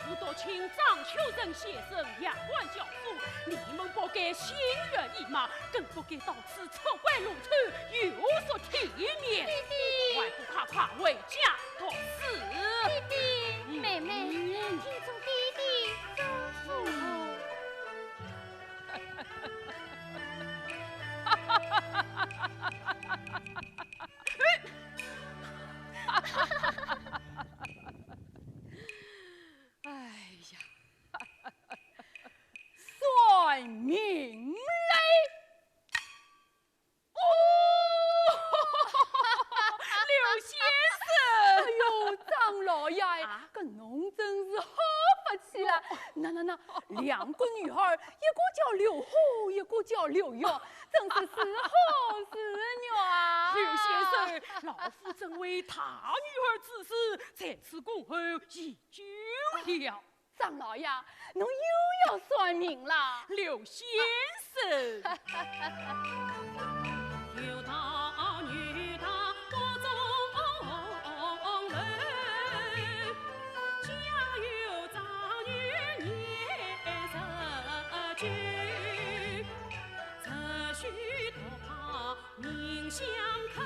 辅导请张秋生先生杨官教书，你们不该心猿意马，更不该到此错怪路途，有所体面。弟弟，快不快快回家告辞。弟弟，妹妹，听从弟弟吩咐。哎呀，算命嘞！哦，刘先生，哎呦，张老爷，这侬真是好福气了。那，两个女儿，一个叫刘虎，一个叫刘玉，真是是好事啊！刘先生，老夫正为他女儿之事，在此恭候已久了。张老爷，侬又要算命了。刘先生，有他女他不中人，家有长女年十九，只需多怕命相克，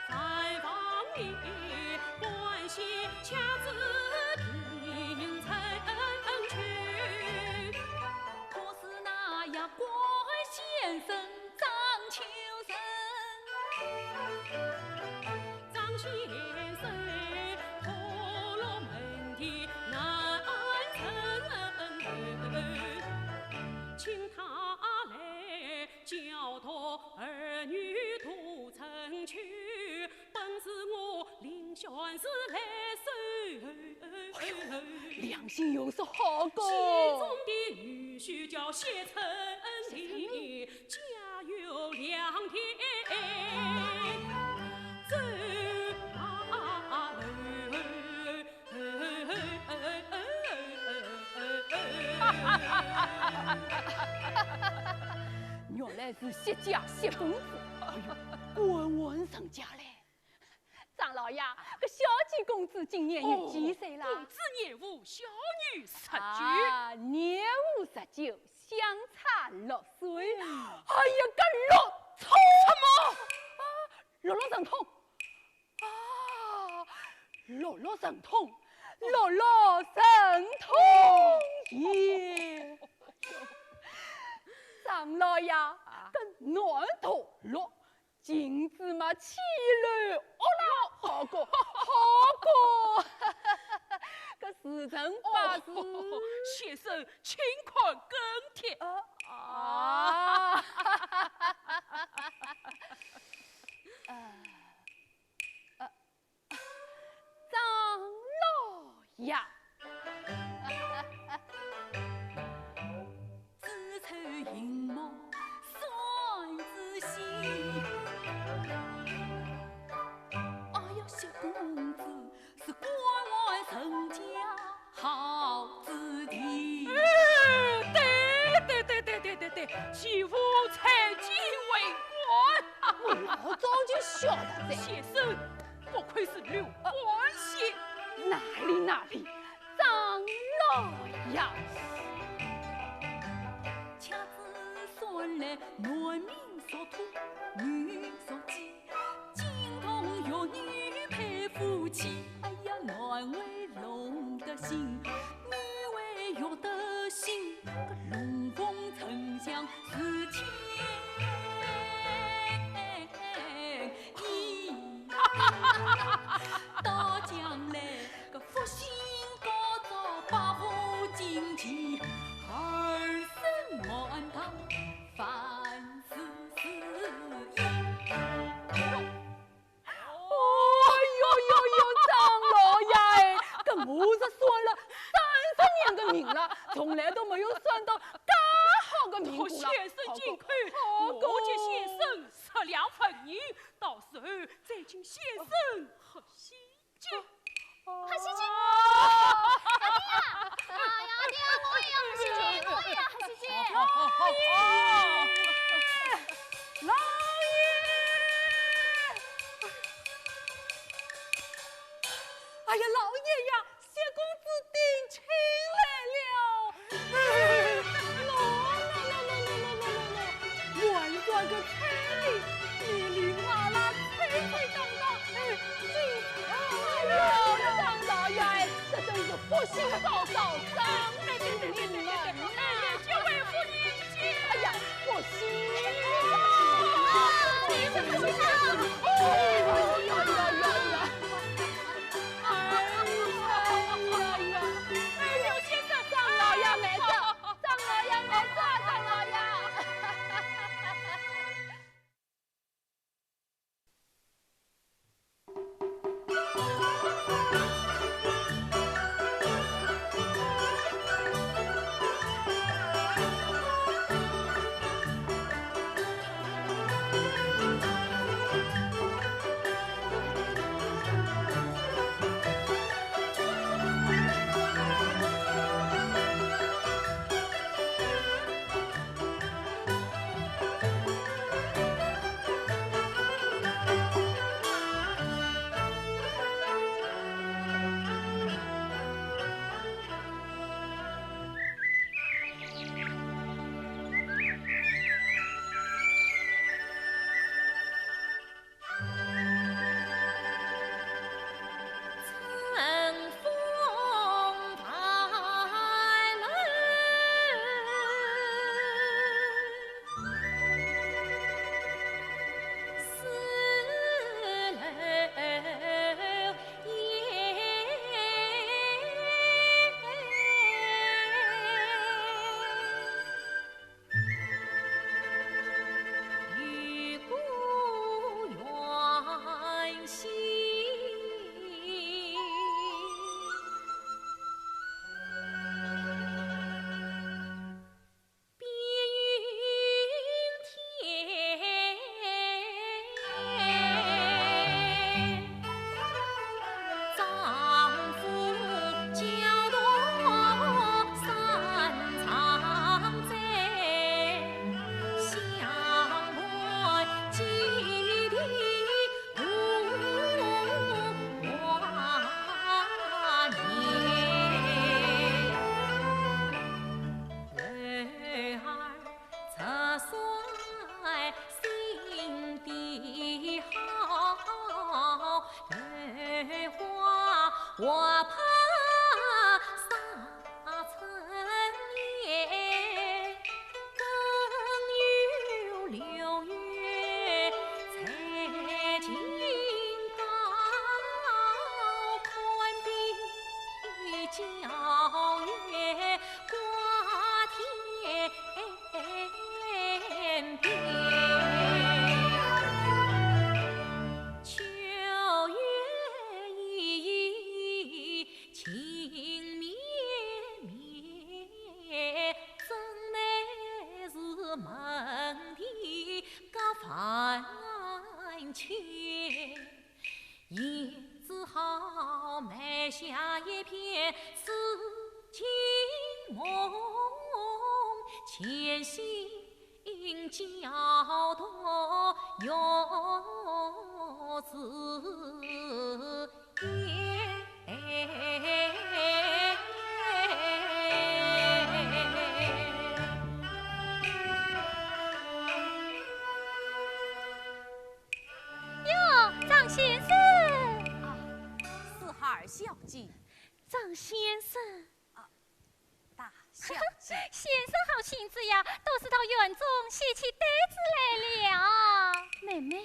在房里关系恰自定成全。可是那呀关先生张秋生，张先生脱落门第难成，请他来教导儿女图成全，本是我领宣师来收。良心有所好过。其中的女婿叫谢成礼，家有两天走马路。原来是谢家谢公子，哎呦，官文成家嘞！张老爷，这小姐公子今年有几岁了？公子年5，小女19。啊，年59，相差6岁。哎呀，个落聪什么？啊，落神通啊，落神通，落神通耶！张老爷，跟暖陀落。金子嘛，起来哦啦，好过好过，个时辰八字，先生勤快耕田啊！张老爷，子丑寅卯算仔细。小公子是官外成家好子弟。对，媳妇才进为官。我老早就晓得先生，不愧是刘官先。哪里，张老爷。恰子算来男命所托，女所寄，金童玉女配夫妻。哎呀，男为龙的心，女为玉的心，个龙凤呈祥是天意。到将来个福星高照，百户金钱，儿孙满堂，凡事如意。张老爷，这我是算了30年的命了，从来都没有算到这好的命过了。先生尽快，我接先生10两粉银，到时候再请先生喝喜酒。喝喜酒！哎呀，我也要喝喜酒，我也要喝喜酒。老爷，哎呀，老爷呀，谢公子定亲来了！我转个彩礼，你领娃娃吹吹当当，进哎呀，张老爷，这真是福星高高，张命令人呐！这位夫人见。哎呀，福星！你怎么知道？我怕沙尘烟，更有6月才进高宽的皎月挂天边。也只好埋下一片诗情梦，潜心教导幼子张先生啊，四孩小姐，张先生大小姐，先生好性子呀，都是到园中写起单子来了。妹妹，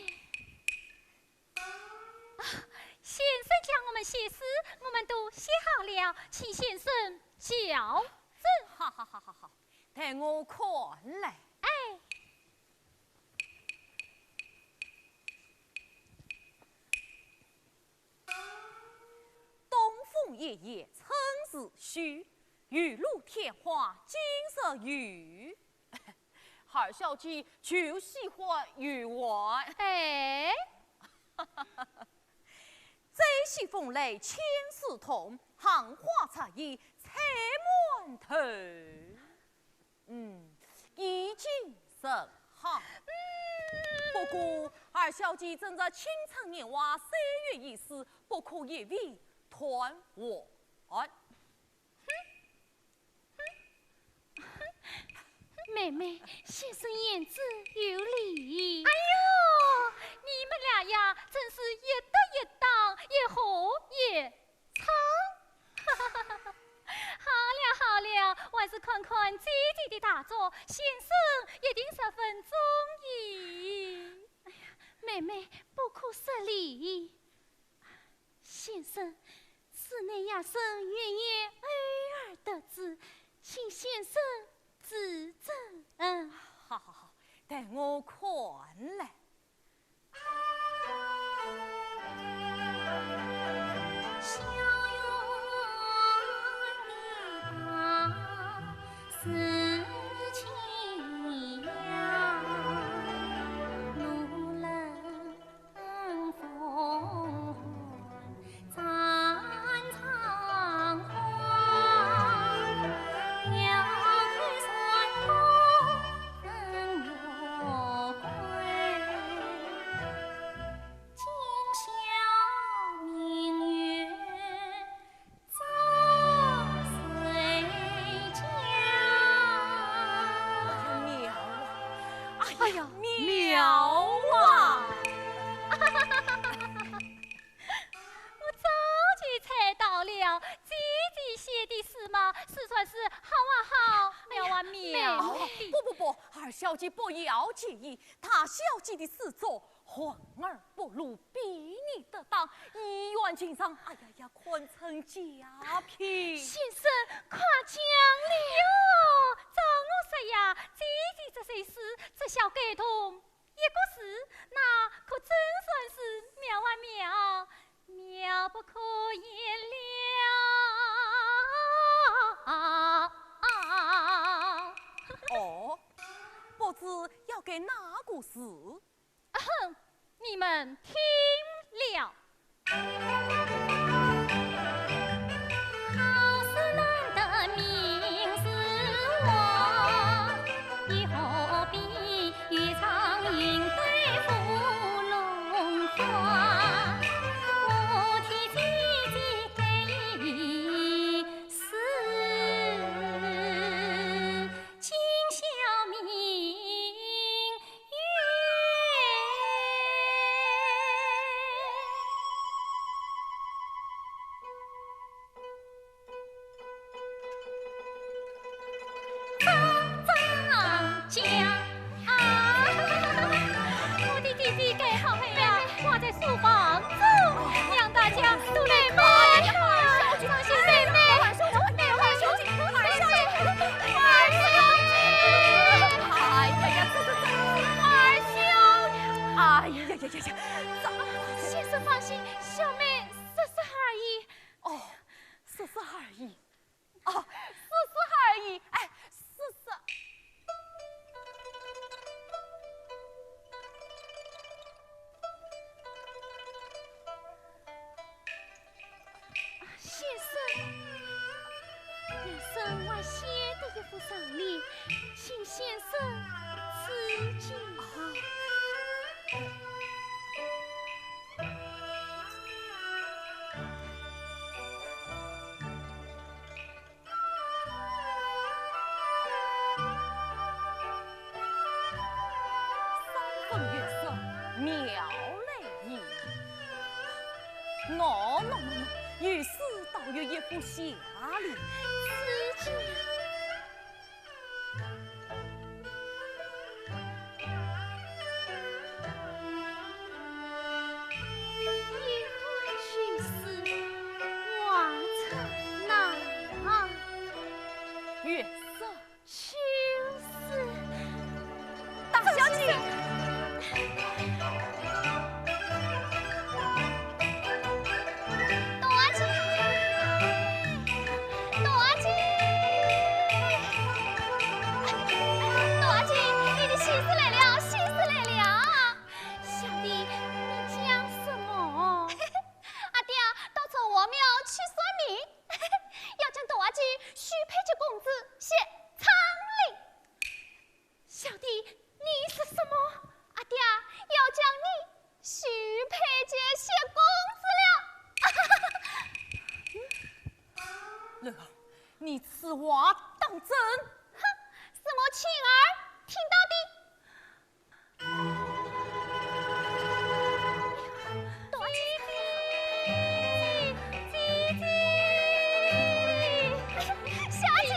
先生叫我们写诗，我们都写好了，请先生校正。好，待我看来。哎，东风夜夜春时许，雨露天花金色雨。孩儿小姐就喜欢鱼丸，哎，这些风雷千丝痛，行花插叶采满头。已经甚好。不过二小姐正在青春年华，3月已逝，不可一味团圆。妹妹，先生言之有理。哎呦，你们俩呀，真是一搭一当，一合一唱。好了，还是看看姐姐的大作，先生一定十分中意。哎呀，妹妹不可失礼。先生，此内亚生愿意偶尔得知，请先生指正。好，待我看来。小园一旁思情呀，路冷风寒残苍花，遥看山高人若归，今宵明月照谁家？哎呀，妙啊！我早就猜到了，姐姐写的诗嘛，实在是好啊好，妙啊妙。不，二小姐不要介意，他小姐的诗作黄而不入，比你得当，一元敬上，哎呀，宽称佳品。先生夸奖了哟，照我说呀，姐姐这些诗，这小改动一个诗，那可真算是妙啊妙，妙不可言了。哦，不知要给哪个诗？哼，你们听了。好事难得名是我，以后必与常应对芙蓉花。我替姐姐给诗，今宵明月。讲啊！我的姐姐盖好了呀，挂在书房中，让大家都来买呀！张先妹妹，二小姐，二小姐，哎呀，先生放心，小妹说说而已。哦，说说而已。哦，说说而已。哎，说说。先生，这是我写的一副上联，请先生赐记。三分月色妙丽意，喏，于是倒有一副下联。此记。一段去世，瓦城南，月色，就是大小姐。多姐，多姐。你此话当真？哼，是我亲儿听到的。大姐，小姐，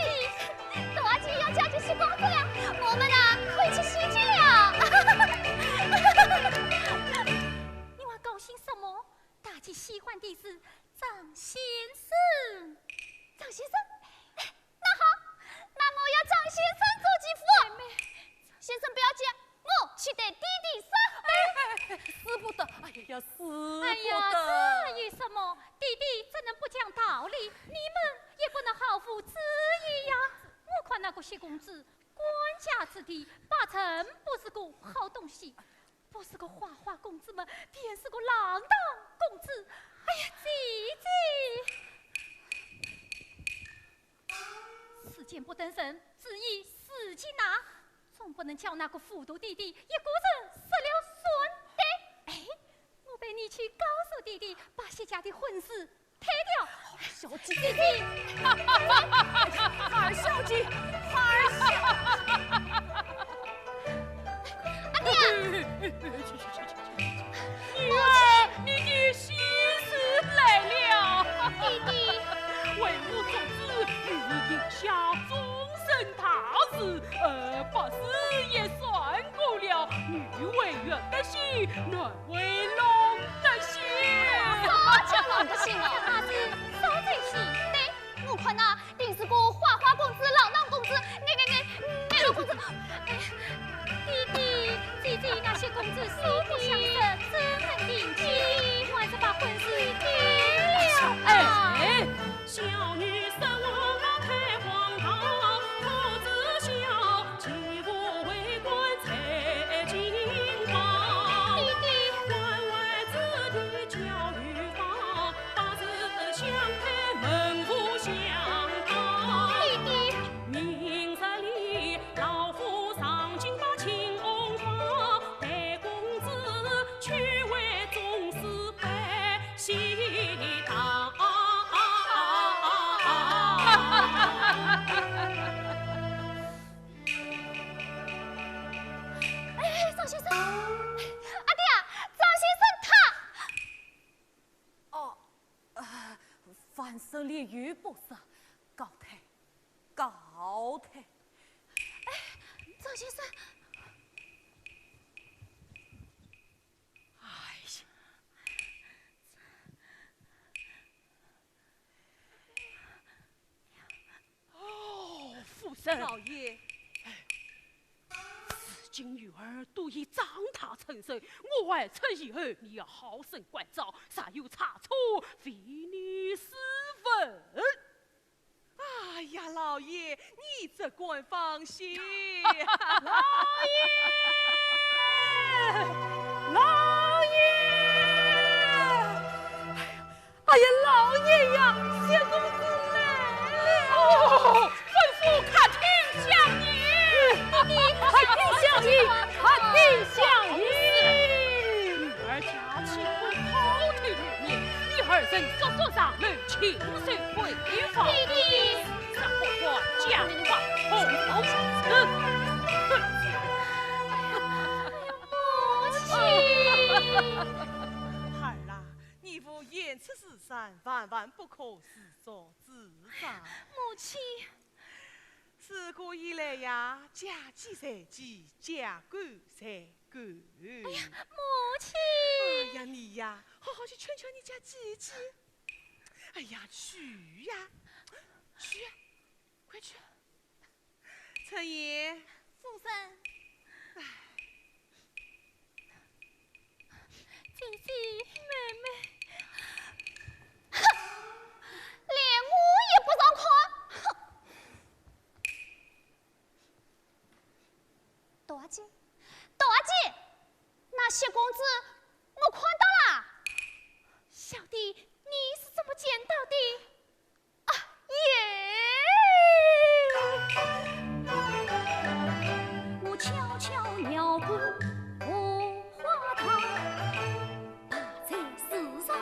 大姐要嫁进西公子了，我们呐可以去喜剧了。你还高兴什么？大姐喜欢的是张先生。张先生，那好，那我要张先生做继父。先生不要急，我去带弟弟上。死不得！哎呀，死不哎呀，得！至于什么？弟弟怎能不讲道理？你们也不能好负旨意呀！我看那个谢公子，官家子弟，八成不是个好东西，不是个花花公子们，便是个浪荡公子。哎呀，姐姐，时间不等人，只以死期拿，总不能叫那个糊涂弟弟一个人失了顺德。哎，我陪你去告诉弟弟，把谢家的婚事推掉。小姐，弟弟，二小姐，二小阿爹，女儿，你的心思来了。弟弟，为母做子，与你定下终身大事，把事也算过了。女为人的心，男为龙的心。少讲龙的心哦，那是少在心对，我看那定是个花花公子、浪荡公子，那个公子。弟弟，姐姐那些公子素不相识，真很定气，我还是把婚事定了。哎，小女生我开荒堂，父子孝，继父为官才金榜。弟弟，关外子弟教育坊，八字相配，门户相当。弟弟，明日里老夫上京把青翁放，带公子去为宗师百姓当。哎，张先生，阿爹啊，张先生他。哦，凡生烈语不是，高抬，高抬。张先生，哎呀，哦，父神，老爷，此今女儿都已长大成熟，我还出以后，你要好生关照，啥有差错，非你是分。哎呀，老爷，你只管放心。老爷，老爷，哎呀，老爷呀，谢公子来了。哦，吩咐客厅相迎。弟弟，客厅相迎，客厅相迎。女儿家妻会好听女面，你二人说上门，请随回房。弟弟，上不管讲话，红头子。孩儿啊，你父言出是善，万万不可自作自伤。母亲，自古以来呀，嫁鸡才鸡，嫁狗才狗。母亲，哎呀，你呀，好好去劝劝你家姐姐。哎呀，去呀，去呀，快去！陈爷，父身，姐姐，妹妹，哼，连我也不让看，哼！大姐，大姐，那谢公子我看到了，小弟你是怎么见到的？啊，耶！我悄悄绕过荷花塘，把在世上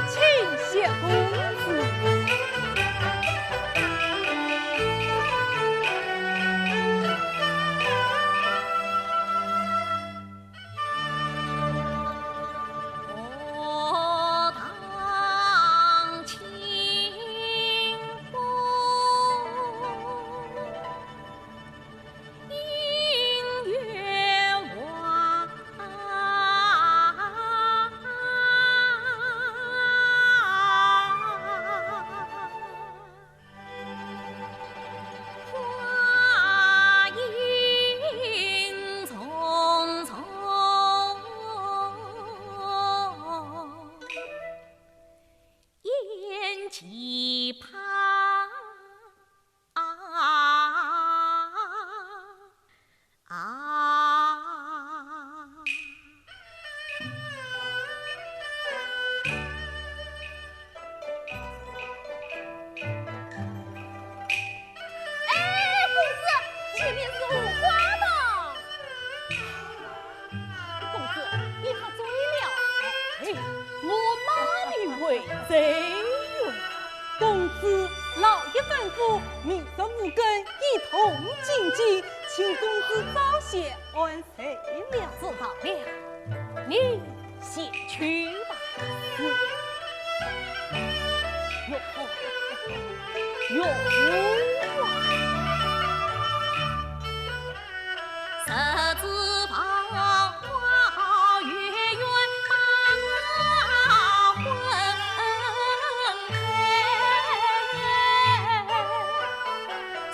请谢公子。贼勇，公子老爷吩咐，明日五更一同进京，请公子早些安睡了。知道了，你先去吧。哟，十字旁花月圆把魂开，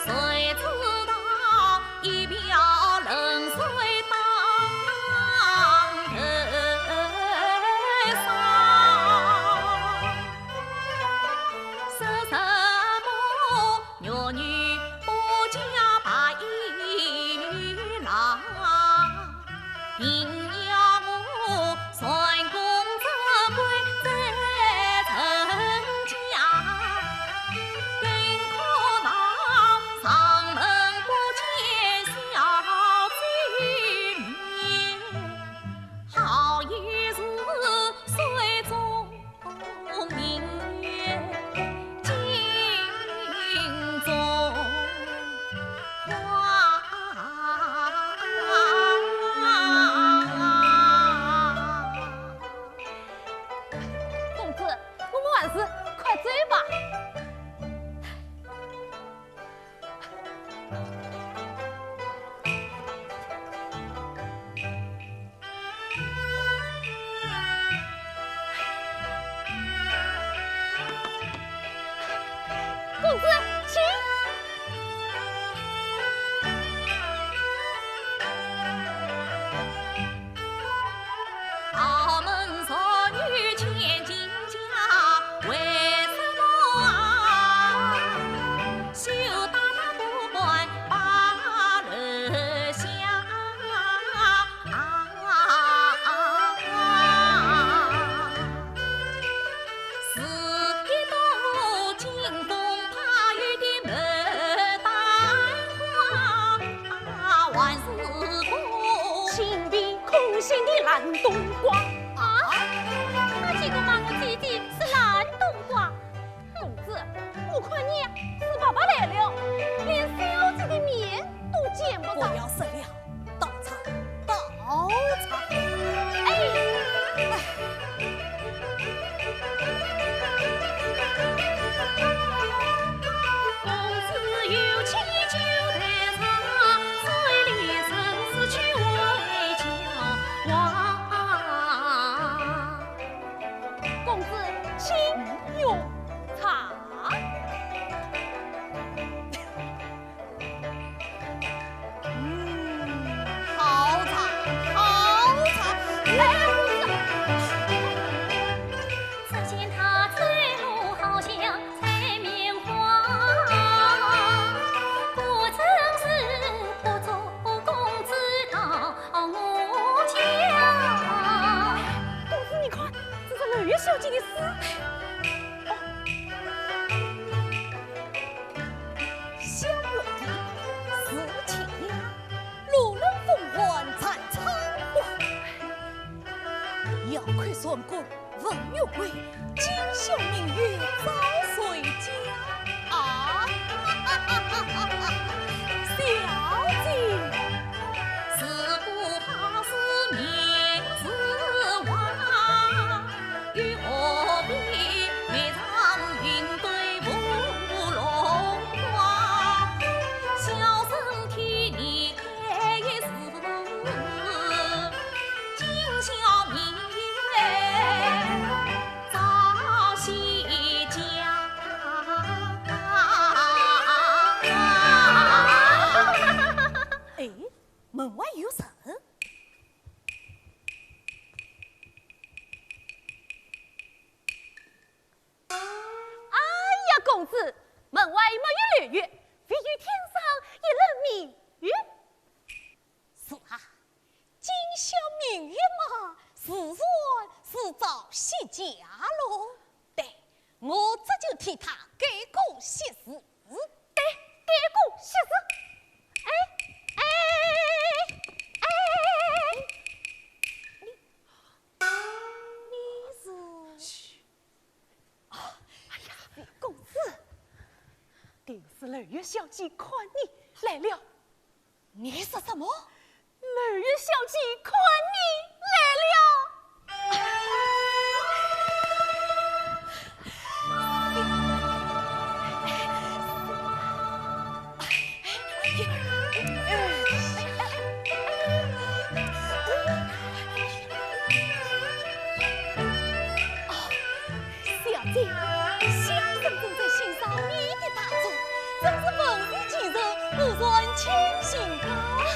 谁知道一瓢冷水当头上，说什么弱女不嫁白衣郎，定要我传公这归在陈家，更可恼上门不见小姐面，好一日水中明月，镜中花。公子，我们还是快追吧。公子，请。豪门少女千金家，为什么啊？羞答答不管把人想。是一朵惊风怕雨的牡丹花，万事多情比空心的烂冬瓜。那几个骂我姐姐是烂冬瓜，公子，我看你是爸爸来了，连小姐的面都见不不到。要食了，倒茶，倒茶。公子有气就得茶，水里生死去为家王。公子，门外没有月月，非与天上一轮明月。是啊，今宵明月嘛，自然是早些家喽。对，我这就替他改过些事。对，改过些事。定是二月小姐看你来了。你说什么？二月小姐看你来了。小姐，先生正在欣赏你的大作，真是风雨其人，不算清醒高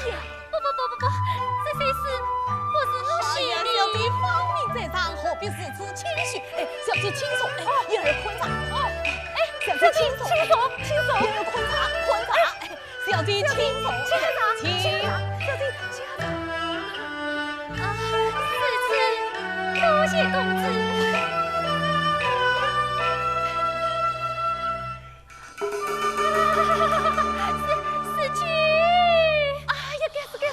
雅。不，这些事不是我心小里。姐方明在上，何必如此谦虚？小姐请坐，一会儿困茶。小姐请坐，一会儿困茶。小姐请坐，小姐世子，多谢公子。四句。哎呀，该死，这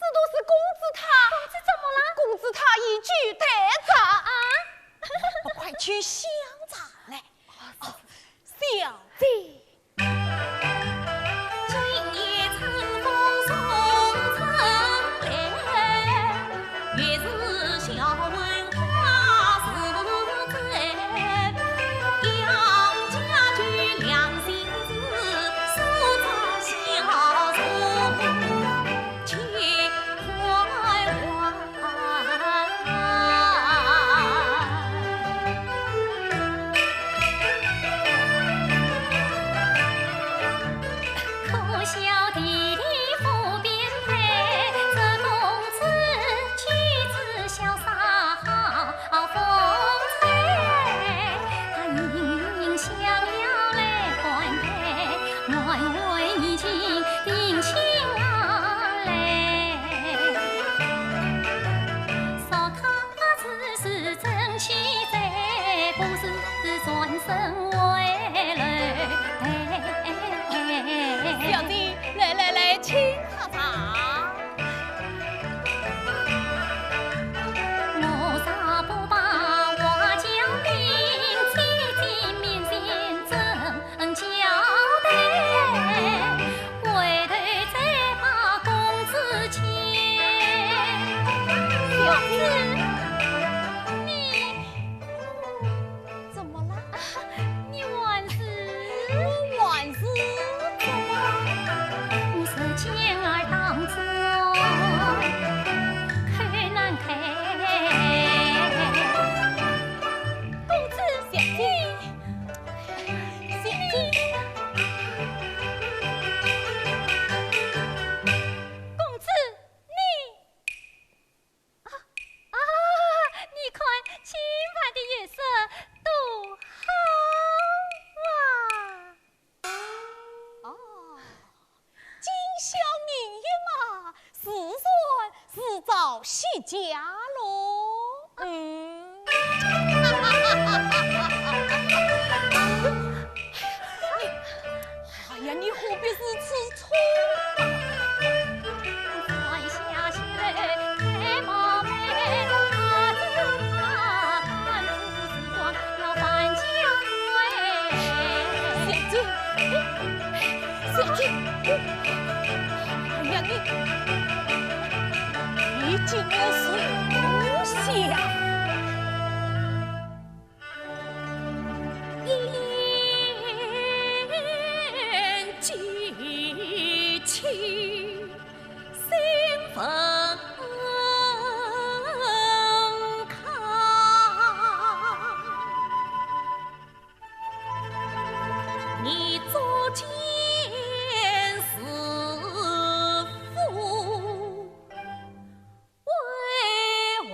都是公子他。公子怎么了？公子他一句带茶啊，不快去香茶来。小姐。今夜春风送春来，月是小文花似针，杨家驹两心字，书着笑容情怀可笑弟弟不便配，这公子举止潇洒好风采。他应想要来欢配，愿为你情定情来。少看此事真气在，不是转身为泪。小弟，来，请喝茶。我啥不把话讲明，姐面前真交代，回头再把公子牵。公子，你怎么了？你万事。我万事怎么了？你是尖儿当作开难开。公子小姐，公子你你看轻盘的月色多好啊！今宵明月嘛，自算是早些家喽。哎呀，你何必是此处？晚下雪开茂梅，他知他看出时光要返家回。小姐，哎呀，你竟然是不想。言既起，心分开。你作奸似夫，为何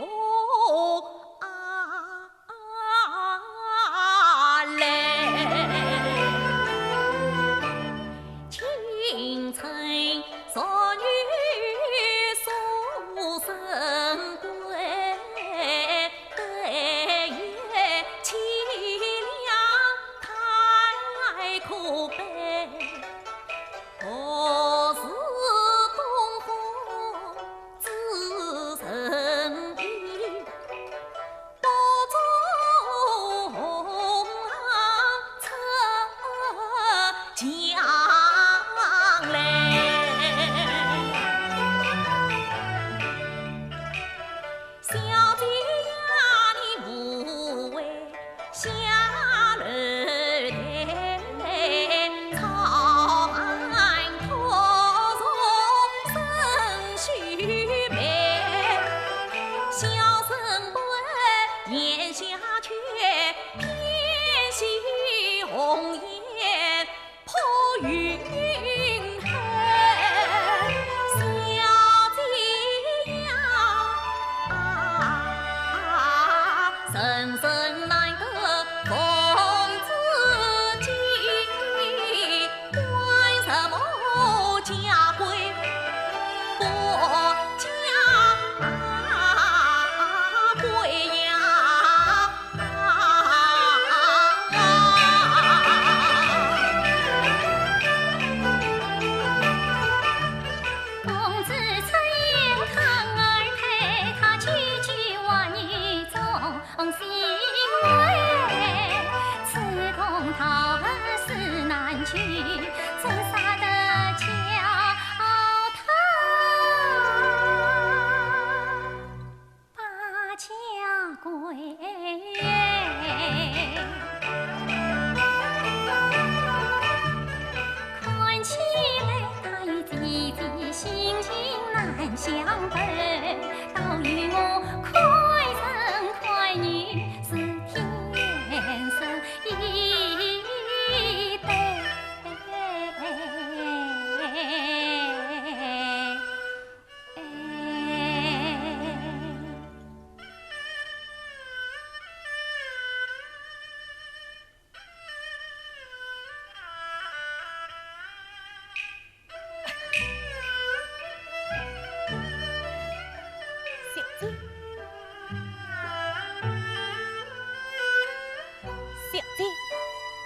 小姐，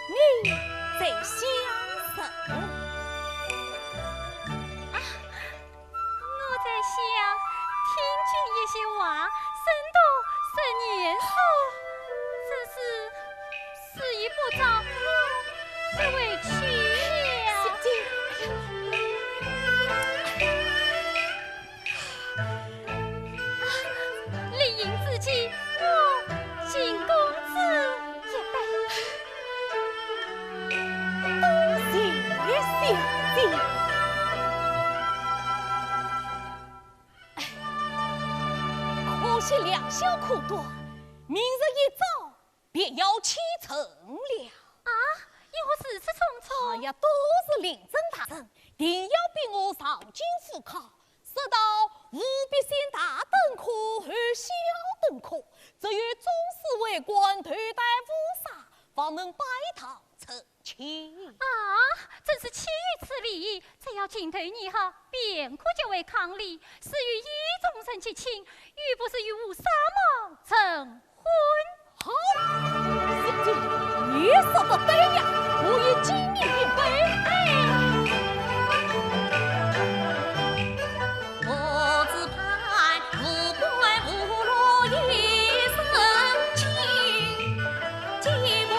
你在想什么？我在想，听君一些话，深度深严肃，只是事已不早，我委屈了。小姐，理应自己，我景公子也备。谢小姐。可惜良宵苦短，明日一早便要启程了。啊，因何如此匆匆？哎呀，都是临阵大人，定要逼我上京赴考，说到务必先大等科后小等科，只有宗师为官头戴乌纱，方能拜堂成亲。啊，真是奇遇此理！只要进头你好，便可结为伉俪，是与一众生结亲，欲不是与吴纱帽成婚。好，小姐，你说的对呀，我已经明白。我只盼富贵无落一身轻，寂寞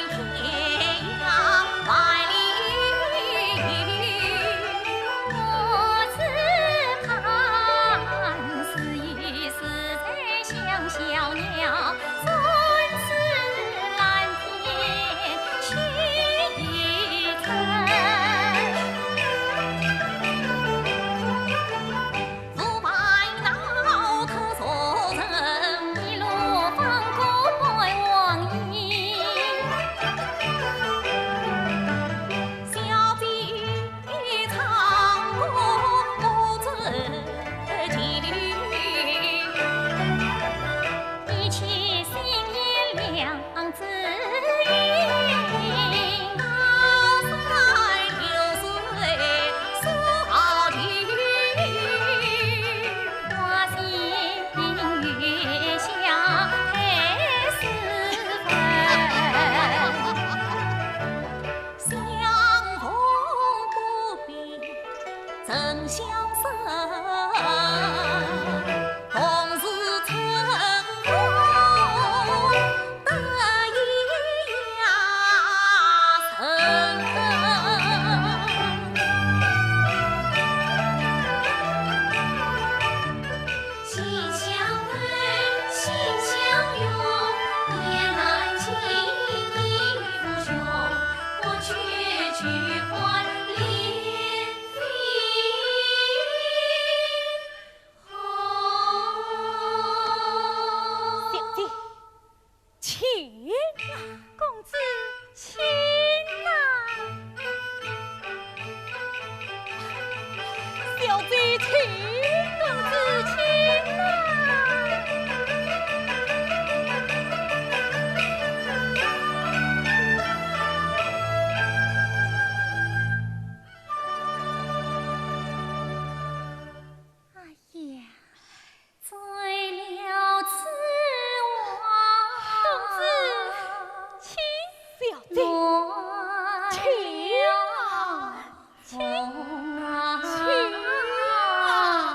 天涯万里。我只盼是一时才像小鸟，振翅蓝天去一程。驸马脑可所成，一路放歌拜王爷。小姐唱歌我真情，一曲心也两字音，高山流水说好听，花心月下太师分。相逢不必曾相识，同是乘风得意呀成。心相对，心相拥，年难尽一不休。我却菊花恋飞鸿。小姐，请公子请呐。小姐请。公子请呐。哎呀，醉了此王，公子请小姐，请请啊请啊！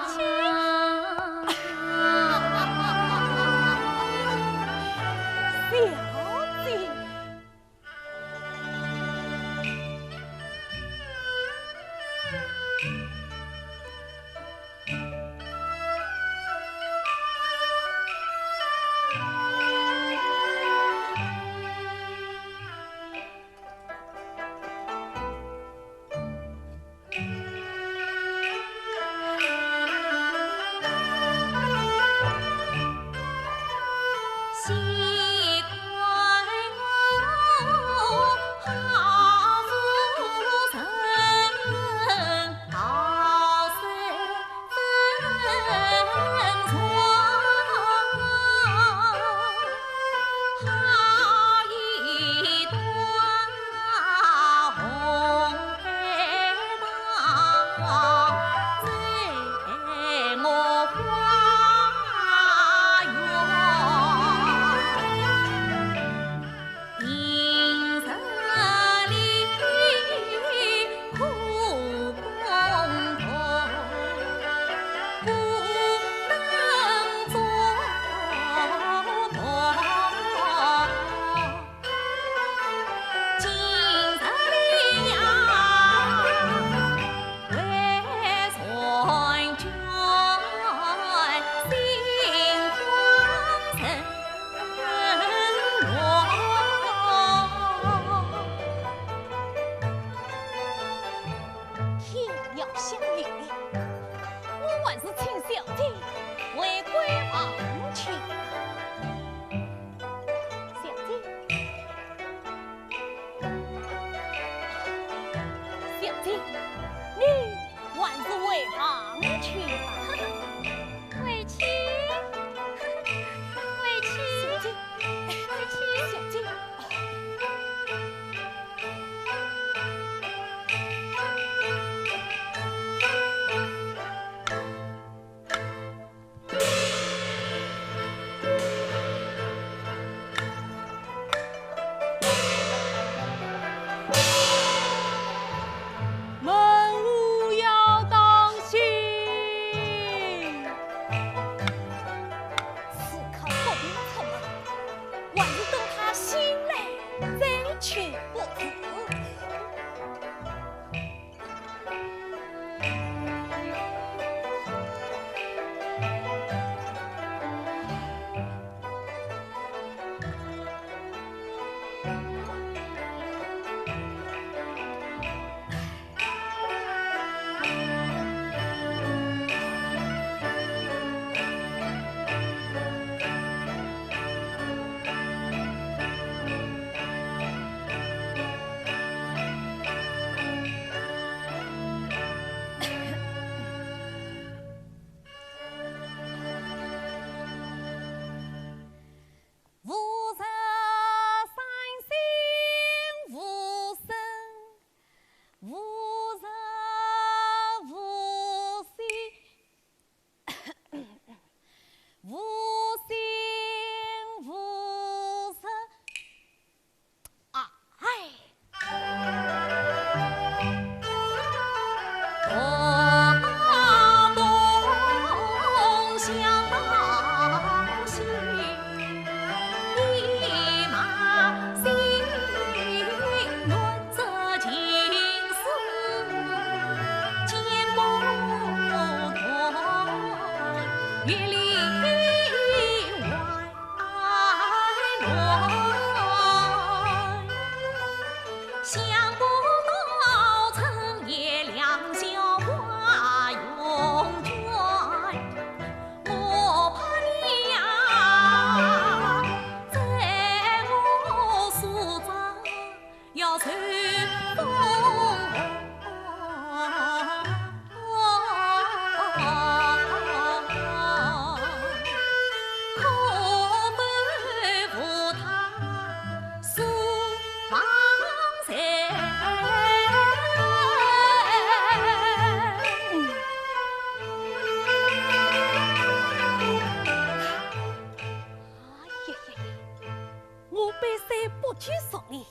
不去送礼，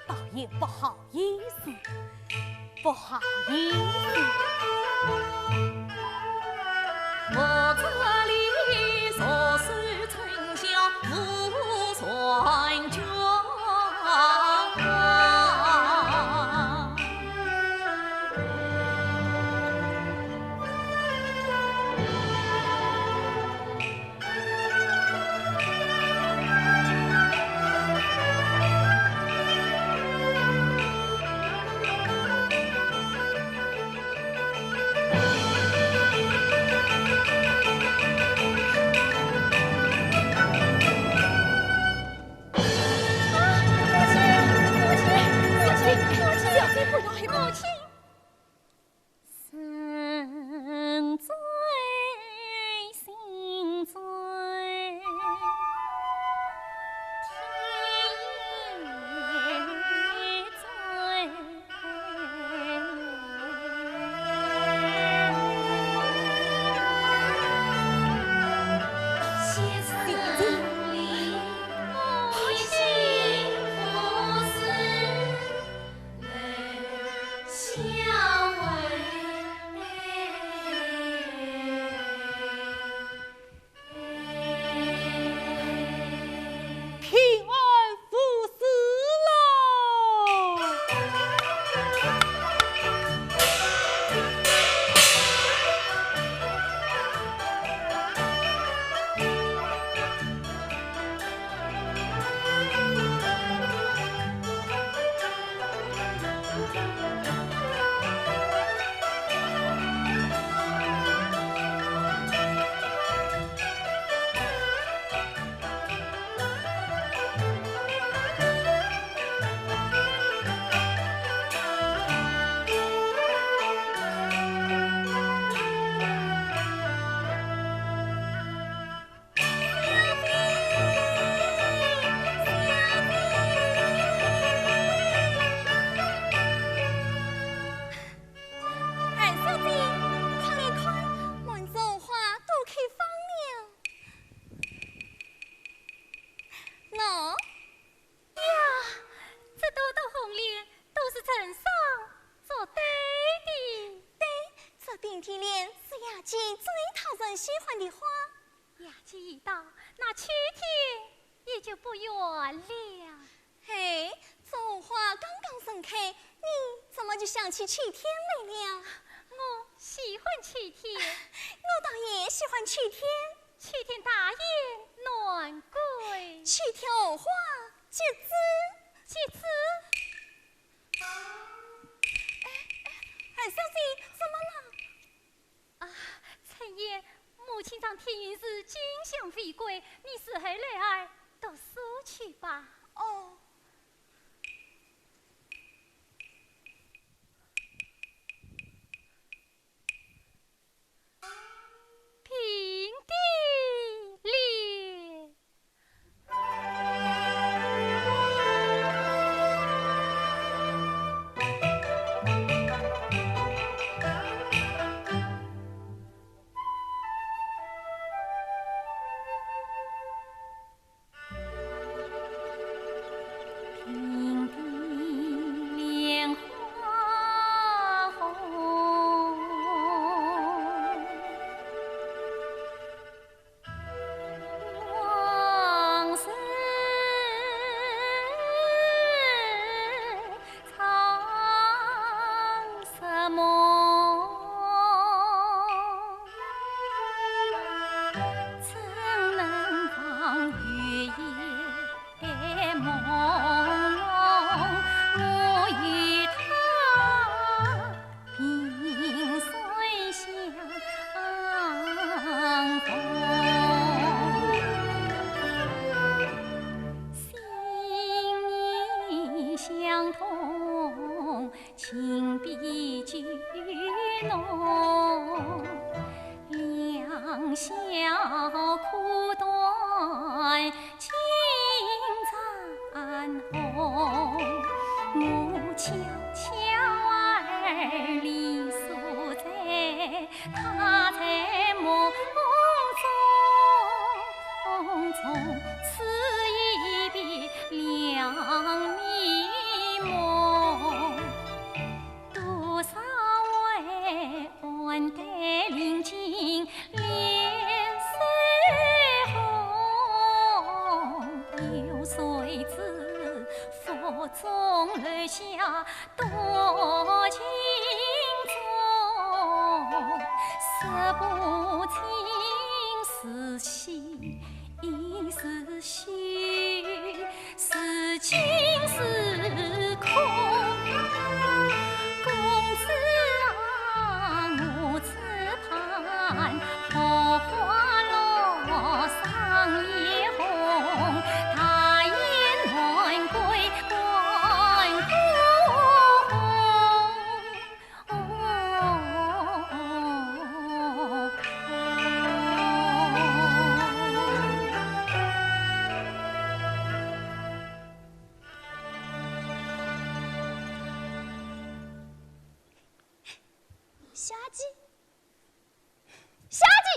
倒也不好意思，不好意思。我这里所属春宵无算账。喜欢的花，雅期一到，那秋天也就不远了。嘿，这花刚刚盛开，你怎么就想起秋天来了？我喜欢秋天，我倒也喜欢秋天。秋天大雁暖归，秋天荷花结籽，结籽。二小姐，怎么了？啊，陈爷，母亲上天云寺金香飞归，你是后来儿都收去吧。哦。平地裂。平地莲花红，往事藏什么？怎能放月夜朦胧？我与他萍水相逢，心意相通，情比菊浓。两小苦短，情残红。我悄悄儿里宿在他在梦中，从此一别两我钟楼下多情踪，识不清是喜亦是虚，是情是空。公子啊，我只盼桃花落上叶红，他言暖归关小姐，小姐，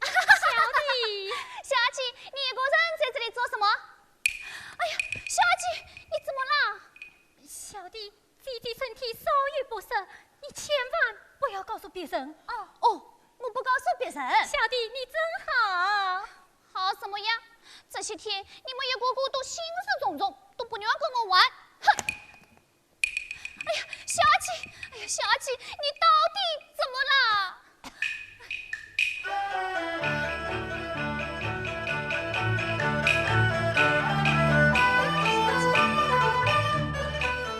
小弟，小姐，你一个人在这里做什么？哎呀，小姐，你怎么了？小弟，弟弟身体稍有不适，你千万不要告诉别人。哦，我不告诉别人。小弟，你真好。好什么呀？这些天你们一个个都心事重重，都不愿跟我玩。哼！哎呀，小姐，哎呀，小姐，你到底怎么了？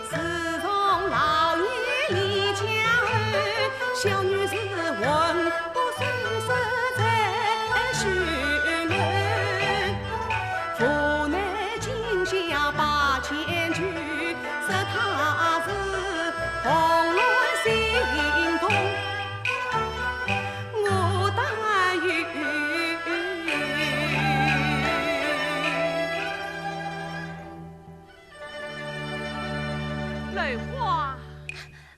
自从老爷离家儿，小女子魂不守舍在许门，府内进下8000句，说他是红鸾心动，我但愿泪花。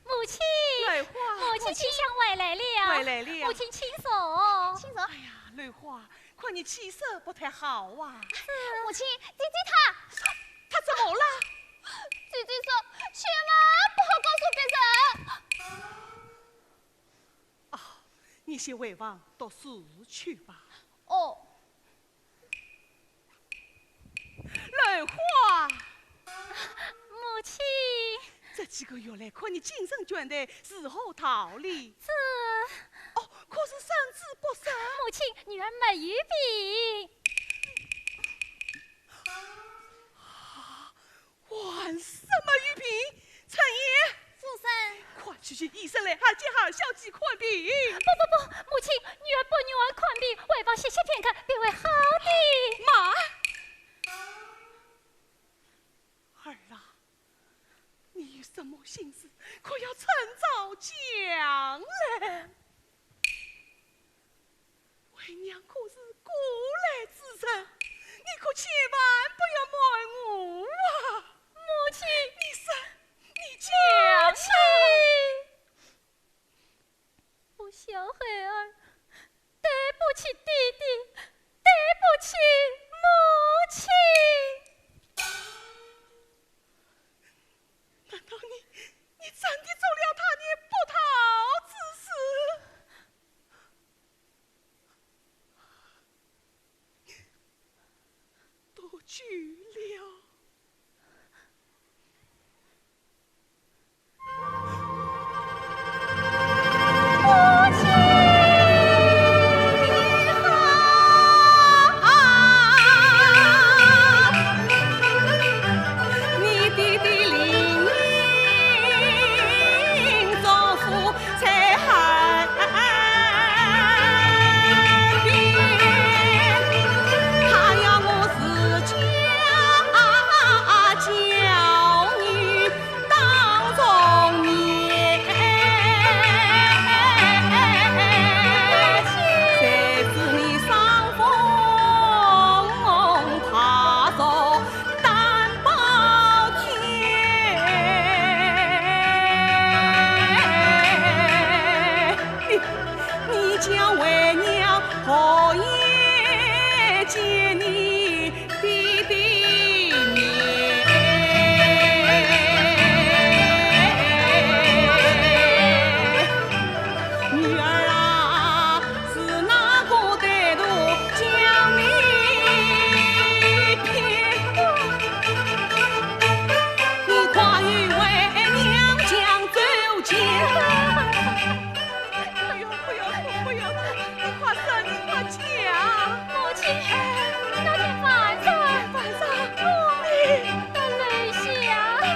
母亲，泪花，母亲气象回来了。回来了母亲请坐。亲手，哎呀，泪花，看你气色不太好啊。母亲，姐姐她，他怎么了？姐姐说千万不好告诉别人。啊，你先回房读书去吧。哦，泪花，母亲，这几个月来看你精神倦怠，如何逃离？这哦，可是身子不适。母亲女儿没有病。患什么玉病？陈爷，父身，快去请医生来，还见好小姐看病。不，母亲，女儿不愿看病，回房歇歇片刻，便会好的。妈，儿啊，你有什么心事，可要趁早讲来。为娘可是古来之人，你可千万不要瞒我啊！母亲，你讲母亲，我小孩儿，对不起弟弟，对不起母亲。难道你真的做了他的不逃之事？多久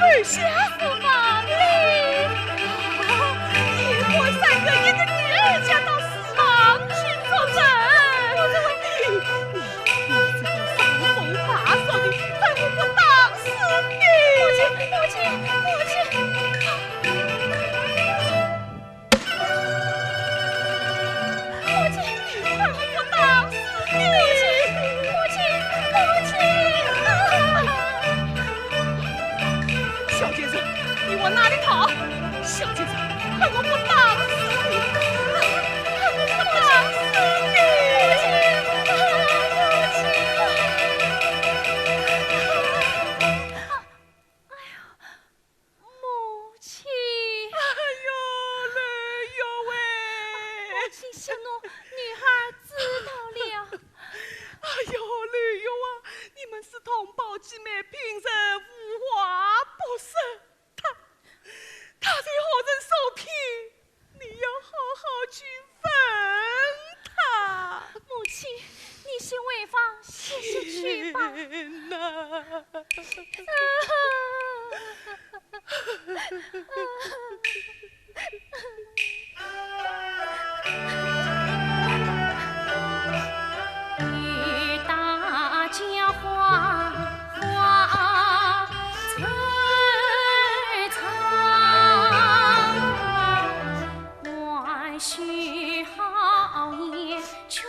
儿下府房里，一国三个一个女儿家到死亡去作证。你这个伤风发烧的，还我不当死你！母亲。我哪里逃？小姐姐，看我不打死你！看我不打死你！母亲！哎呦嘞呦喂！母亲息怒，女孩知道了。哎呦嘞呦啊！你们是同胞姐妹，平生无话不说。他在何人手皮？你要好好去问他。母亲，你先回房歇歇去吧。雨大家花许好言劝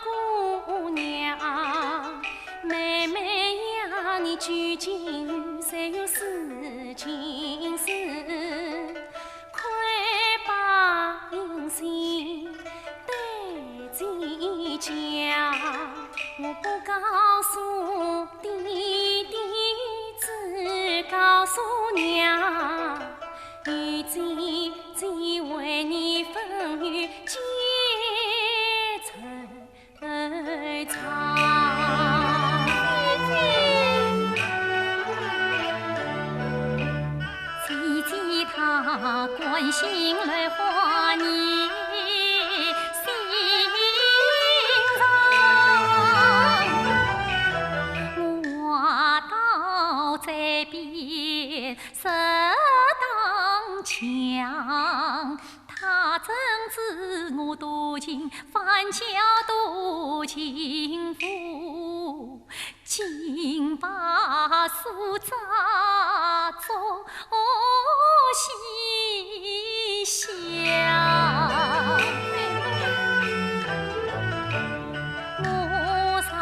姑娘，妹妹呀，你究竟谁有事情事？快把音信对姐讲，我不告诉弟弟，只告诉娘。与姐为你风雨结成长，姐她关心来话你心上，我到这边强，他怎知我多情，反叫多情妇，竟把苏扎作西厢。我上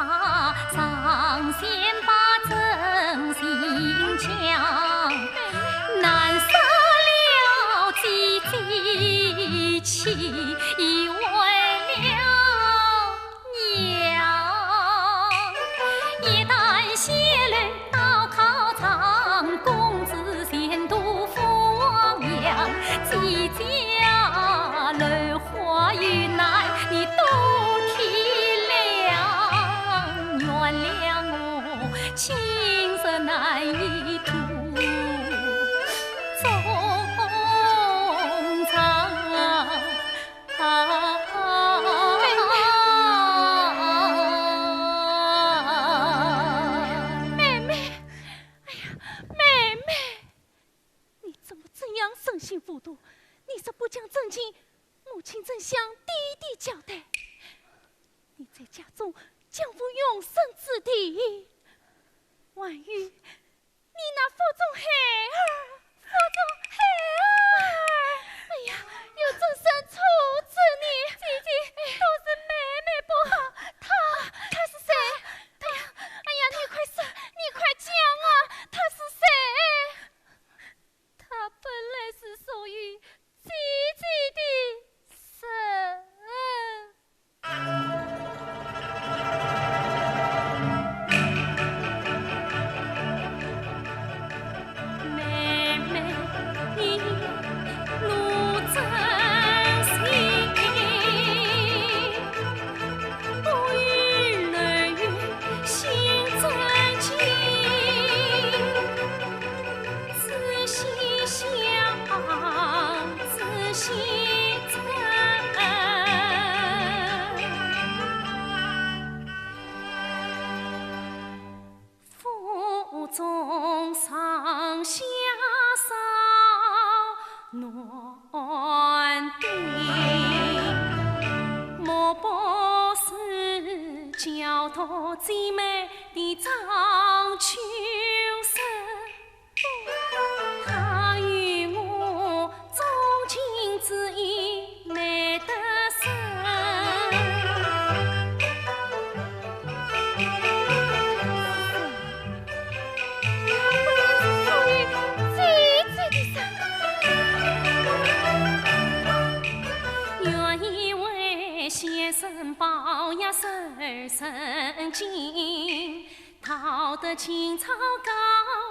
先把真心讲，难舍了姐妻，为了娘。一旦谢了到考场，公子前途富王样，姐家楼花与奶，你都体谅。原谅我情色难以吐。生性糊涂，你这不讲正经，母亲怎向弟弟交代？你在家中将负永生之地，万一你那腹中孩儿，哎呀，有众生处置你，姐姐都是妹妹不好，他是谁？哎呀，你快讲啊，他是谁？他本来是属于姐姐的神。我最美的张秋生，他与我钟情之意难得深。先生保养十神经，讨得青草高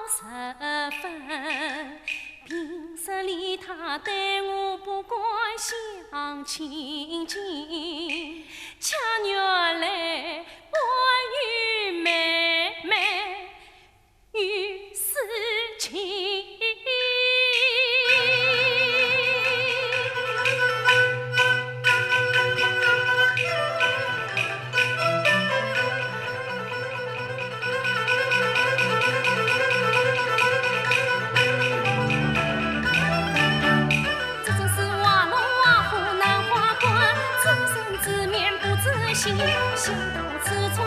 10分。平日里他对我不管相亲近，恰原来我与妹妹有私情。想到此处无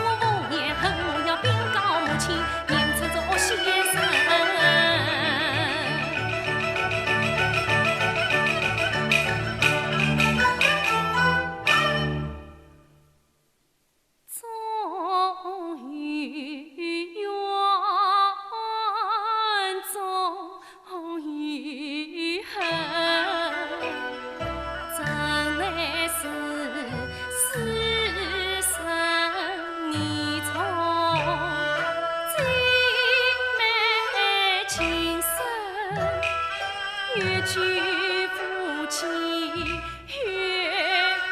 言，恨我要禀告母亲，念出这先生。终于冤，终于恨，真乃是。越娶夫妻越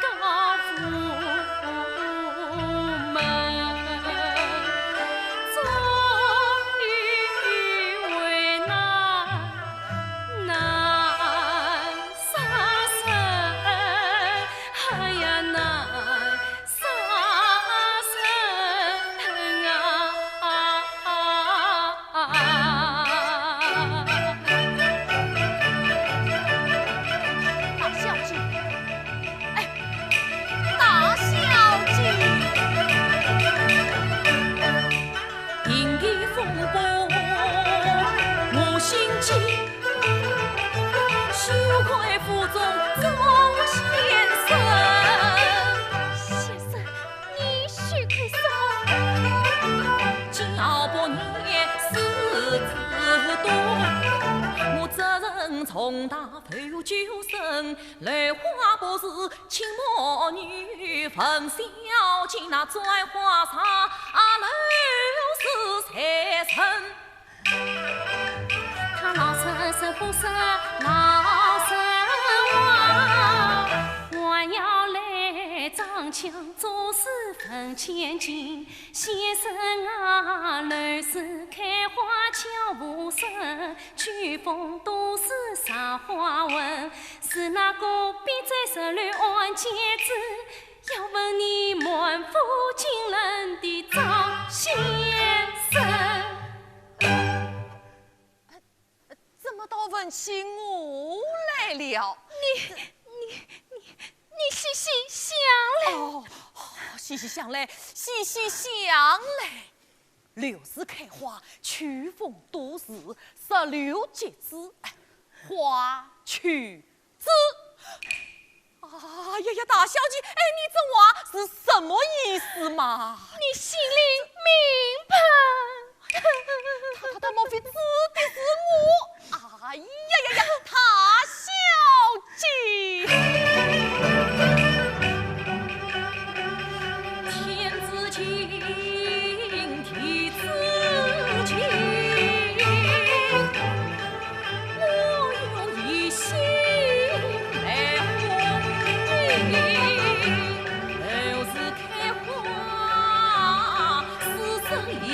高富门，终于为难杀生，哎呀难杀生重大负救生，兰花博士请魔女冯小姐那摘花茶楼是财神，他老神神不神老神王，我要来张枪做事分千金，先生啊，楼是开花俏无声，曲风都是赏花纹，是那个闭嘴手里按戒指，要问你满腹惊人的张先生。怎么到文清我来了？你细细想嘞。哦，细细想嘞，细细想嘞。柳丝开花，曲风都是16节子，花曲子。哎呀，大小姐，哎，你这话是什么意思嘛？你心里明白？他莫非指的是我？哎呀，大小姐，天之情，地之情，我用一心来回，都是开花是生意。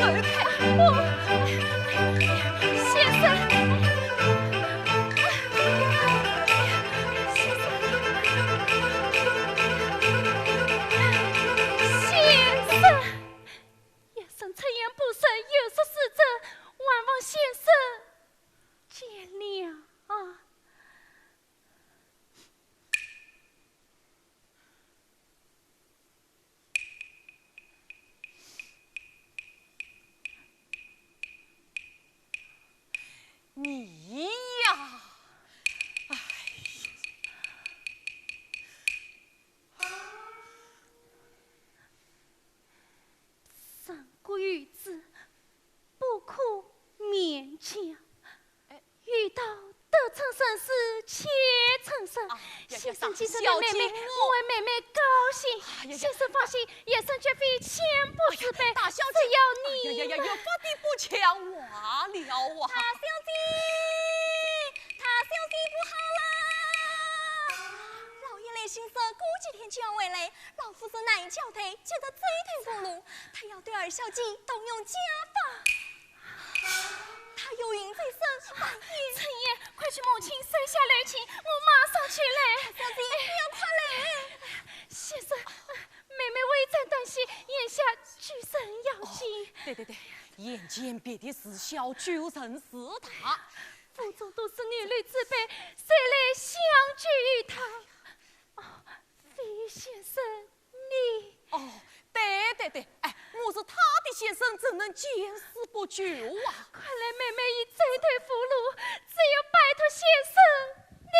先生，夜深出言不慎，有失使者，万望先生见谅啊。你呀，三国女子不可勉强，遇到得逞生事且成生。先生今生的妹妹，我为妹妹高兴。先生放心，夜生绝非千步之辈，大小姐，只要你有法的不强话了啊！大小姐不好啦！老爷来行事，过几天就要回来，老夫子难以交代，觉得追退不路，他要对二小姐动用家法。他有孕在身，半夜。陈爷，快去母亲收下雷琴，我马上去来。小姐，不要快来！先生，妹妹为战担心，眼下举身要紧。对，眼见别的事小，救人事大。府中都是女流之辈，谁来相聚于他？飞先生，你对，我是他的先生，怎能见死不救啊？看来妹妹已追退俘虏，只有拜托先生你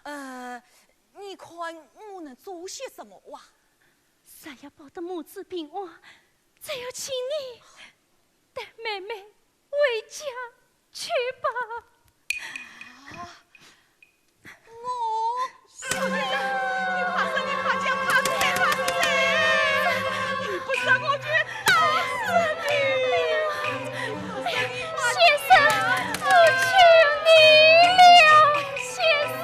了。你看我能做些什么哇？三要保得母子平安，只有请你带妹妹回家去吧。小姐，你怕讲，怕死你不让我去打死你！先生，我求你了，先生。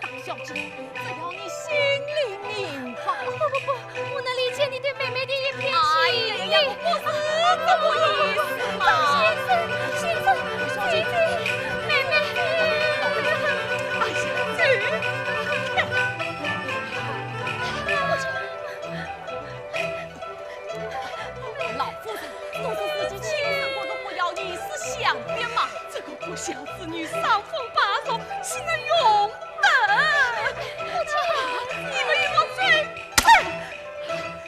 大小姐，只要你心里明白。不，我能理解你对妹妹的一片哎情意。呀，不是这么意思嘛！先生，姐姐，妹妹。老夫人都是自己亲生过的，不要一时想变嘛。这个不孝子女上风八手，岂能容忍？你们与我追！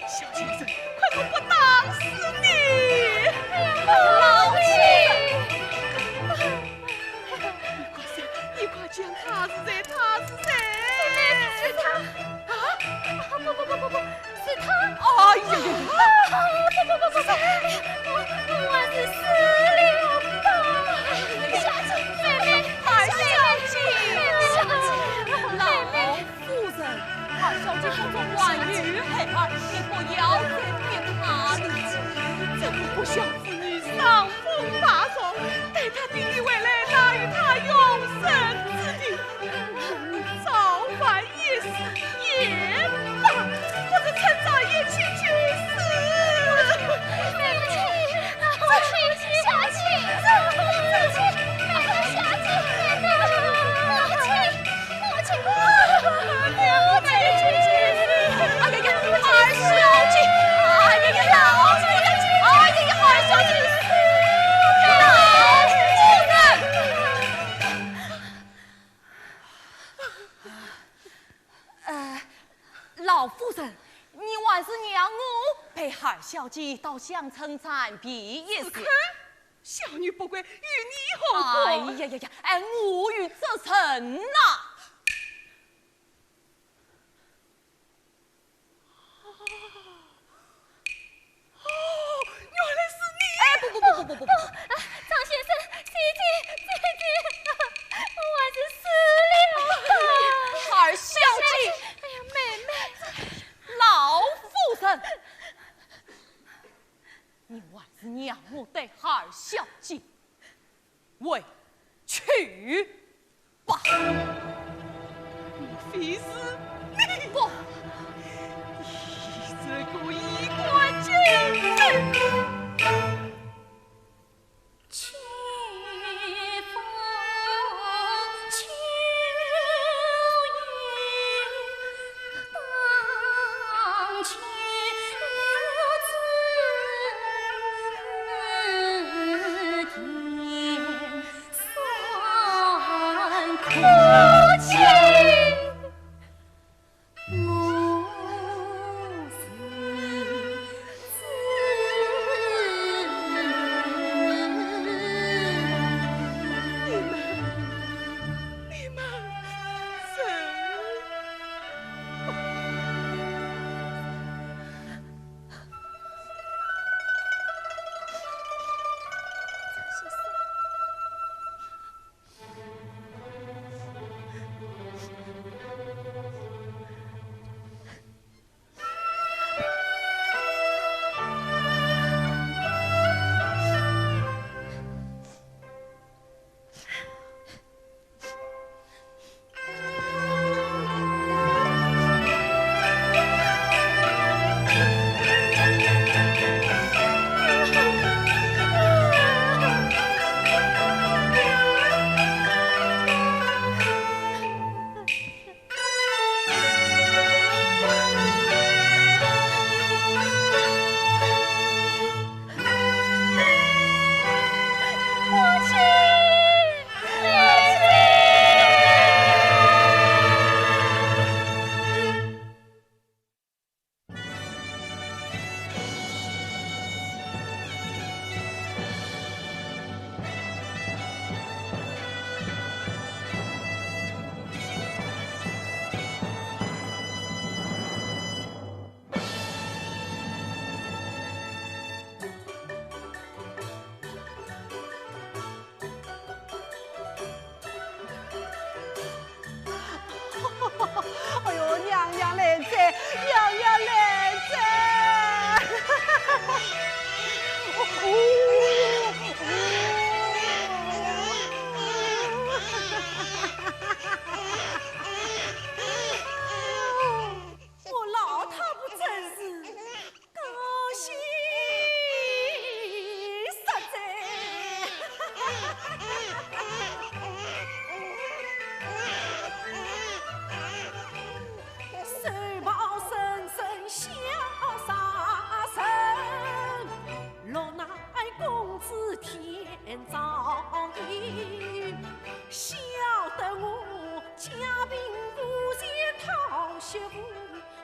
小先生，快我不打死你！老妻，你快讲他是谁？是他。不，是他。哎呀！我是死了吧？小姐，妹妹，二小姐，妹妹，夫人，二小姐不中万语黑儿，你不要再变他的计。这个不孝子女上风大手，待他弟弟回来，哪与他永生之地？早晚也是也罢，或者趁早一起去死。老夫人，你还是让我陪二小姐到乡村参别一时。小女不归，与你何关？哎呀，我与则成呐！原来是你！不，张先生，姐姐，我还是死了吧？二小姐，哎呀，妹妹，老夫人，你还是让我带二小姐回去吧。莫非是你不？一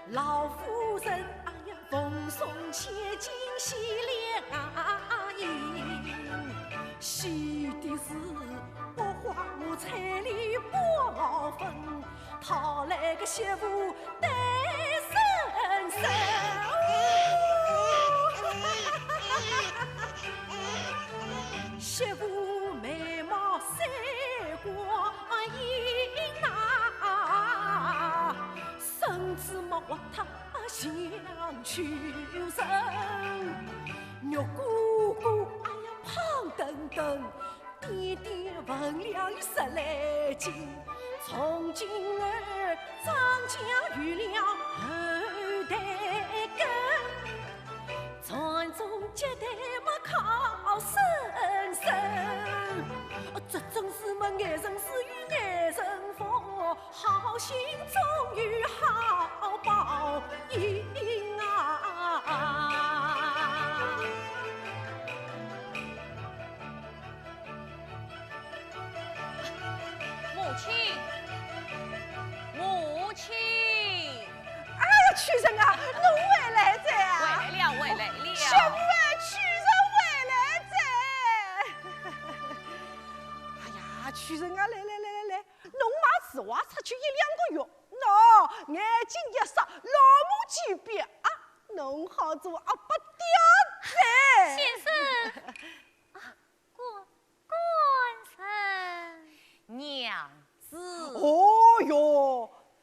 老夫人哎呀，奉送千金喜良银，喜的是百花无彩礼薄分，讨来个媳妇得深深。媳妇眉毛三挂银啊，身子莫活脱像秋人，肉鼓鼓哎呀胖墩墩，点点分量有10来斤。从今儿张家有了后代根，传宗接代莫靠生生。这真是么爱人是与爱人逢，好心终于好报应啊！母亲，母亲！哎呀，屈人啊，侬回来哉啊！回来了，回来了。媳妇啊，屈人回来哉！哎呀，屈人啊，来，侬妈实话出去1、2个月，喏，眼睛一眨，老母鸡变啊，侬好做阿不掉哉！先生，官人，娘子。哦哟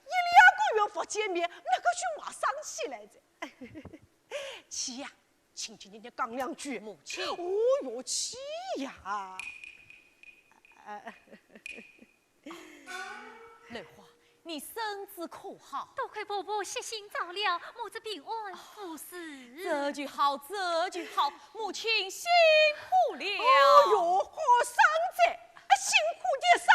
，1、2个月不见面，那个句话生起来着。去呀，亲亲热热讲2句。母亲。哦哟，去呀！兰花，你身子可好？多亏婆婆悉心照料，母子平安无事。这就好，这就好，母亲辛苦了。哦哟，好生哉！辛苦的啥？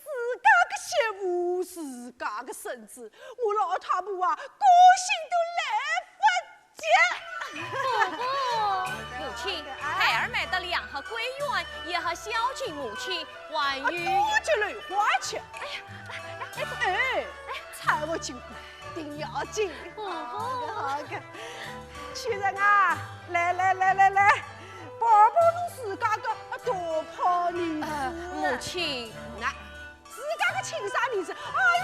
自家的媳妇，自家的孙子，我老太婆啊，高兴都来归园，也和小姐母亲婉玉。多就来花钱。哎，财务紧，定要紧。好个，亲人啊，来，宝宝侬自家个多怕面子。母亲，那自家个亲生面子，有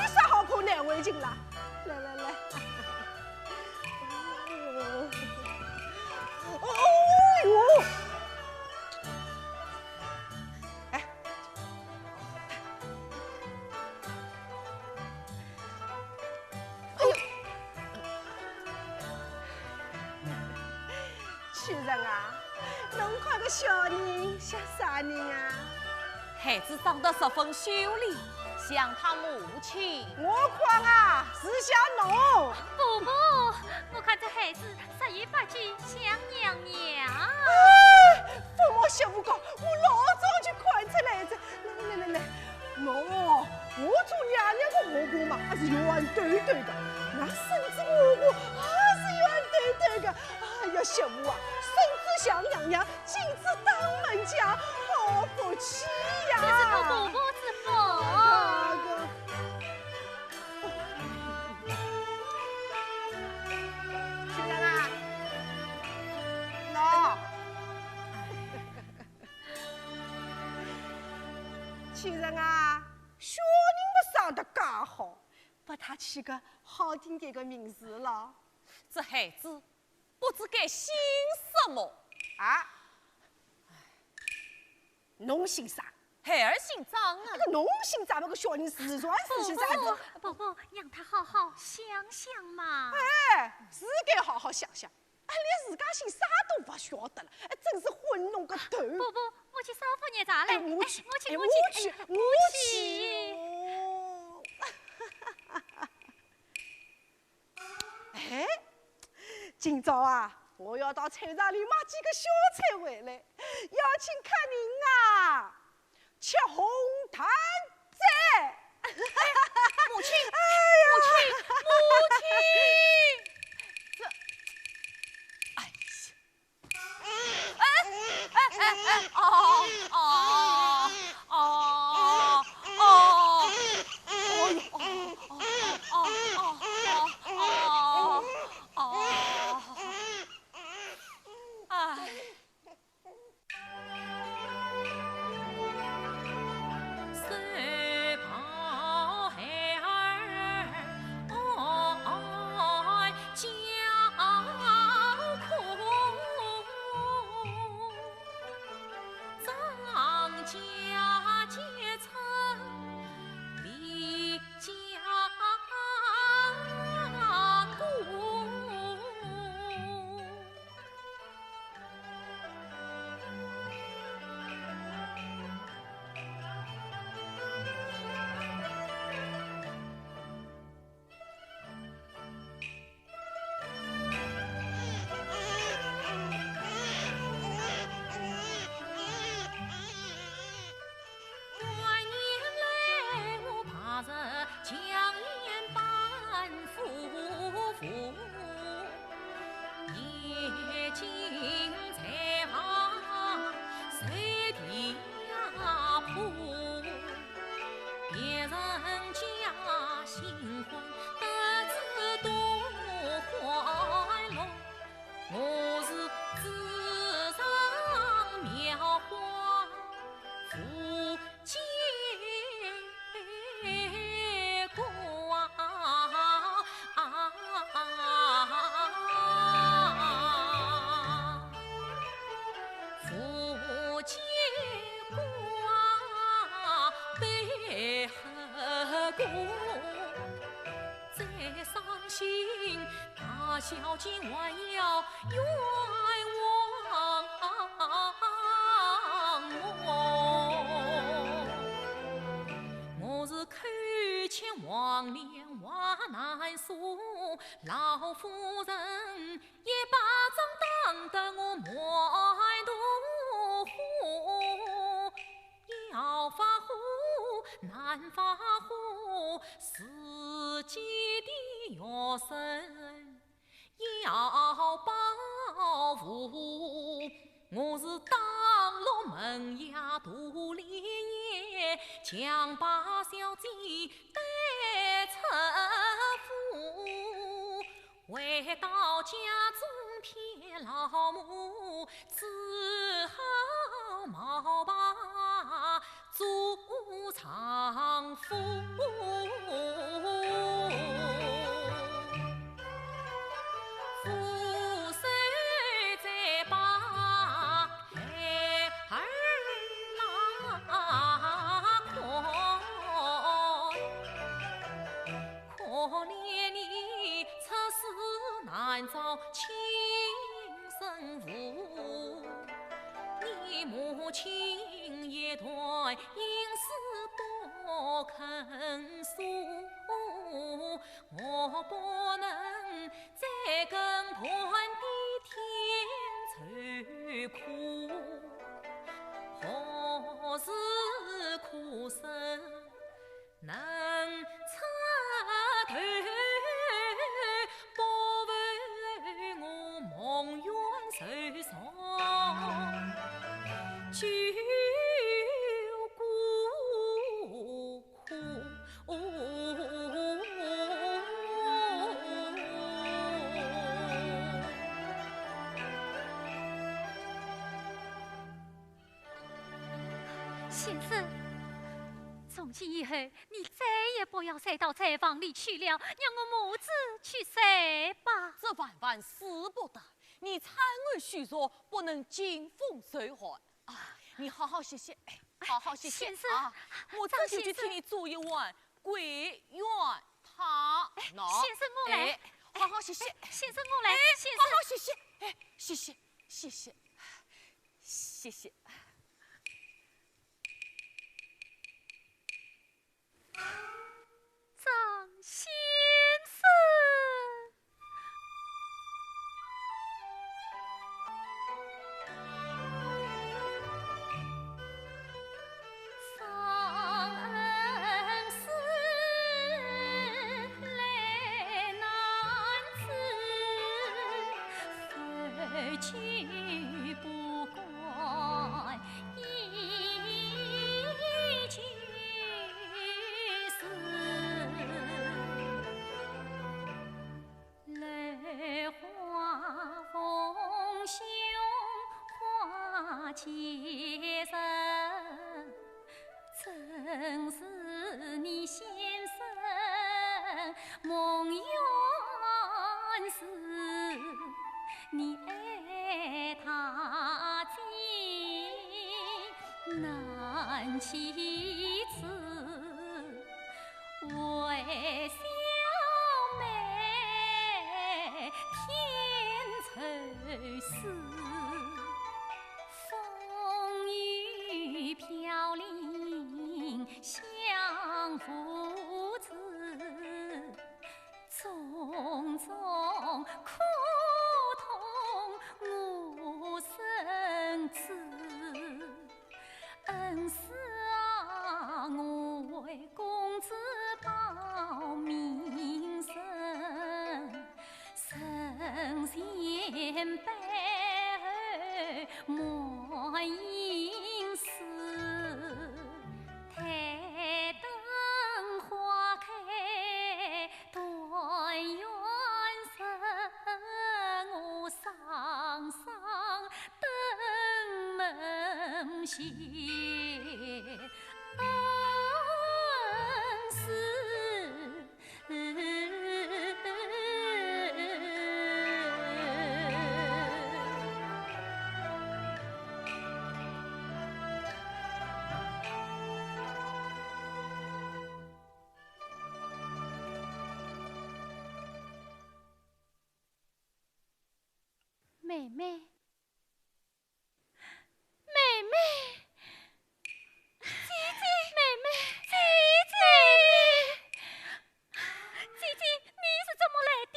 啥好怕难为情啦？来。哦哟！哎，亲人啊，侬看个小人像啥人啊？孩子长得十分秀丽，像他母亲。我看啊，是像侬。婆婆，我看这孩子十一八句像娘娘。父母媳妇讲，我老早就看出来着。来，我做娘娘的婆婆嘛，还是圆对对的。那孙子婆婆也是圆对对的。哎呀，媳妇啊，孙子像娘娘，金子当门将，好福气呀！这是托婆婆之福。亲人啊，喏，亲人啊，小人不生得介好，把他起个好听点个名字了。这孩子不知该姓什么啊？侬姓啥？孩儿姓张啊。那个侬姓张，那个小人自传事情啥子？婆婆，让他好好想想嘛。哎，是该好好想想。连自家姓啥都不晓得了，真是昏弄个头。婆婆，我去烧火热茶来。我去。哎，今朝啊，我要到菜场里买几个小菜回来，邀请客人啊吃红糖斋。母亲，小姐还要冤枉我是口欠王连话难说，老夫人一巴掌打得我满肚火，要发火难发火，自己的药神要保护，我是当落门文雅独立业，强把小姐带出府，回到家中骗老母，只好冒把做丈夫。难遭亲生父，你母亲一段因事多肯诉，我不能再跟盘的天愁苦，何时苦涩能插头？受伤就孤苦，先生，从今以后，你再也不要再到柴房里去了，让我母子去睡吧。这万使不得。你参案虚说，不能惊风水患啊！你好好歇歇，好好歇歇啊！我这就去替你做一碗桂圆汤。先生，我来。好好歇歇。先生，我来。先生，好好歇歇。谢谢，谢谢，谢谢。张先生。前生真是你先生梦远事，你爱他竟难启齿，为小妹添愁事。飘零相父子，种种苦痛我深知。恩师啊，我为公子报名声，神仙拜儿莫应事。台灯花开断缘深，我上登门前，恩师。妹妹，妹妹，姐姐，妹妹，姐姐，姐姐，你是怎么来的？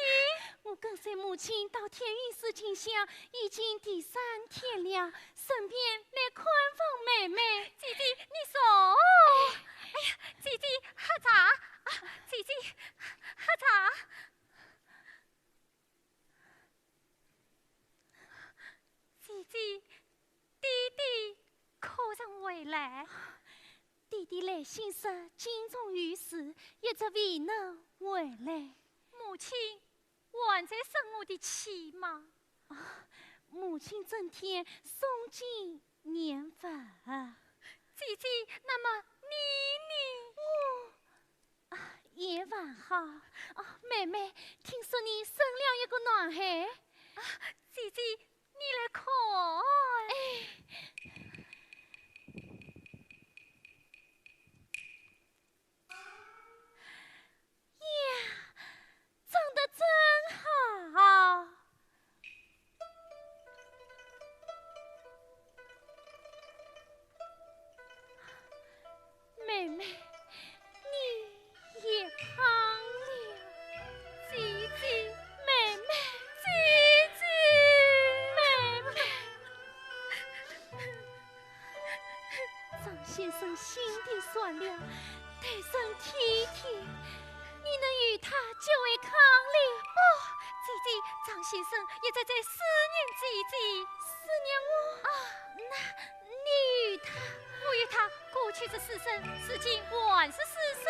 我跟随母亲到天运寺进香，已经第3天了，顺便来看望妹妹。姐姐，你说，哎呀，姐姐喝茶，姐姐喝茶。姐姐，弟弟可弟弟来信时敬重于世，一直未能回来。母亲还在生我的气吗？母亲整天诵经念佛。姐姐，那么你也还好。妹妹，听说你生了一个男孩。姐姐，你来看。长得真好。妹妹，你也胖了。姐姐，妹妹，姐姐，妹妹。张先生心地善良，待人体贴，你能与他结为伉俪。姐姐，张先生也在思念姐姐，思念我。那你与他，我与他过去是师生，如今还是师生。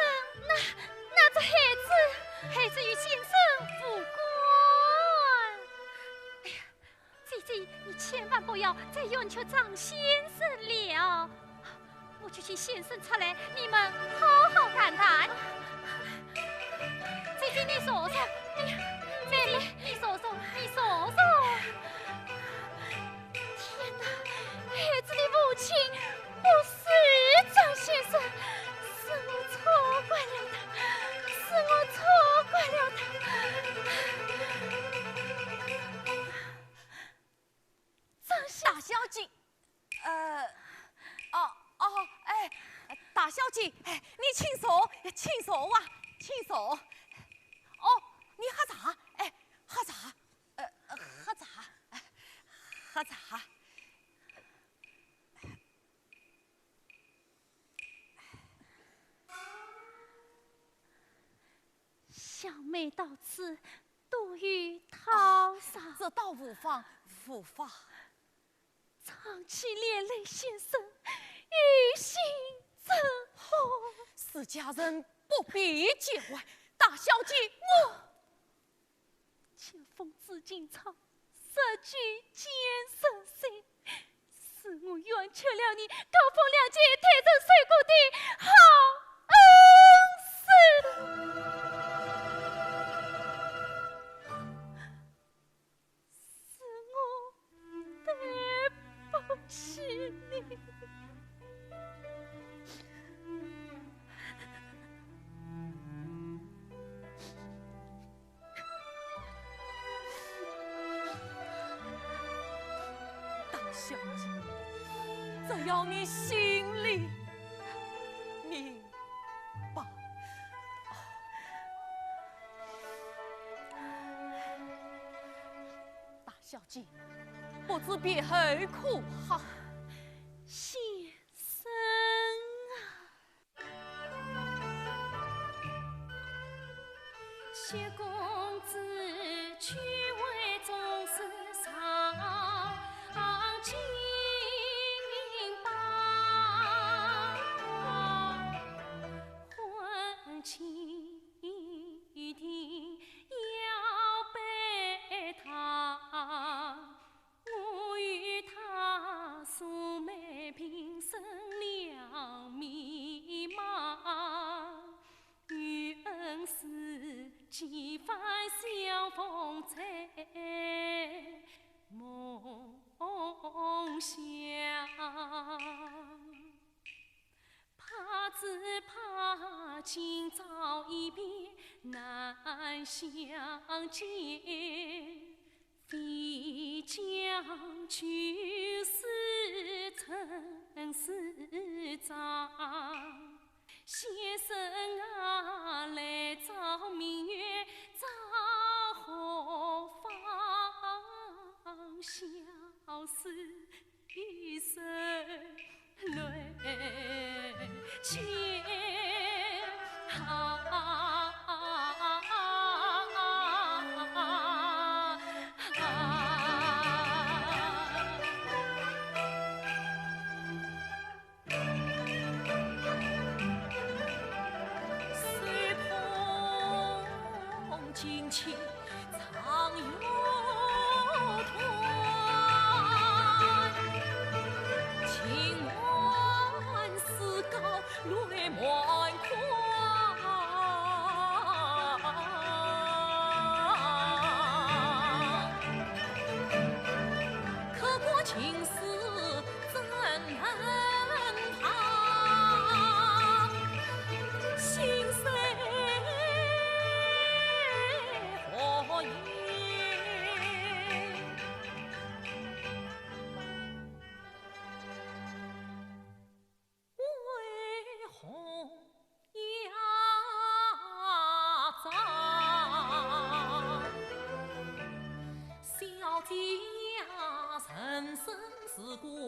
那这孩子与先生无关。哎呀，姐姐，你千万不要再冤屈张先生了。我就请先生出来，你们好好谈谈。姐姐，你说说，妹妹，你说说，你说说。天哪，孩子的母亲不是张先生，是我错怪了他，是我错怪了他。张大小姐，大小姐，你请坐，请坐啊，请坐。你喝茶，喝茶，喝茶，喝茶。小妹到此，多与讨赏。这倒无妨，无妨。长期连累先生，于心怎好？是家人不必见外。大小姐，我前锋紫荆草，失去坚守心，使我冤屈了你高风亮节推着水果的好恩师。是我对不起你。小姐，这要你心里明白。大小姐，不知别后苦好。先生薛公子去为宗室上清白，婚期定要备他，我与他素昧平生了密码，与恩师几番相逢在梦乡，怕只怕今朝一别难相见，飞将去世尘世长。先生啊，来找明月找何方？笑是一生泪千行。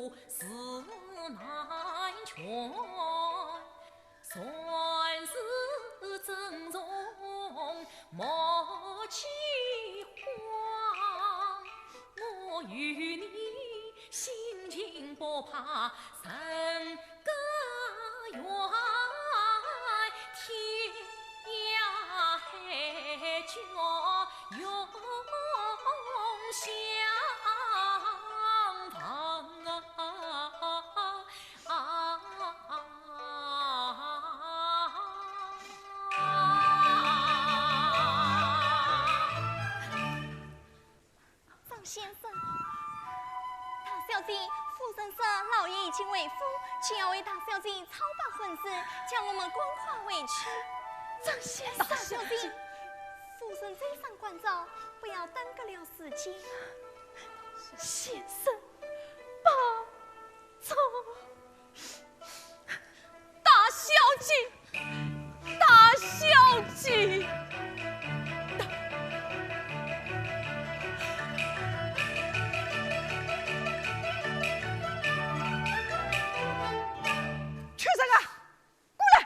苦事难全，算是珍重莫气慌。我与你心情不怕人隔远，天涯海角永相逢张先生，大小姐傅先生老爷已经为夫，请要为大小姐操办婚事，将我们光华委屈。张先生，大小姐，夫人这番关照，不要耽搁了时间。先生，保重。大小姐，大小姐。屈生啊，过来！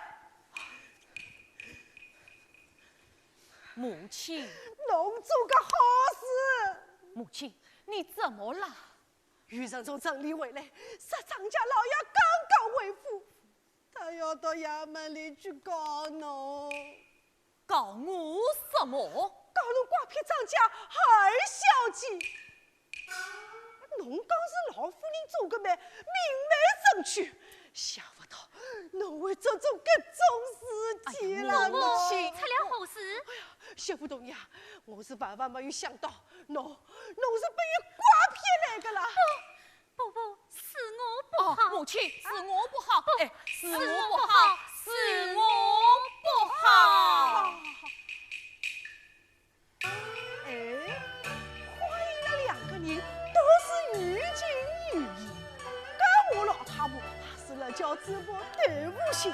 母亲，侬做个好事。母亲，你怎么了？余生从城里回来，说张家老爷刚刚回府，他要到衙门里去告侬，告我什么？告侬瓜皮张家二小姐。侬讲是老夫人做个媒，明媒正娶，想不到侬会做搿种事体了，母亲。出了好事。媳妇同意啊，我是万万没有想到，侬是被伊瓜皮来的啦。不，是我不好。母亲，是我不好，哎，是我不好，是我不好。哎，怀疑了两个人都是于情于义，跟我老太婆还是了叫直播对不起。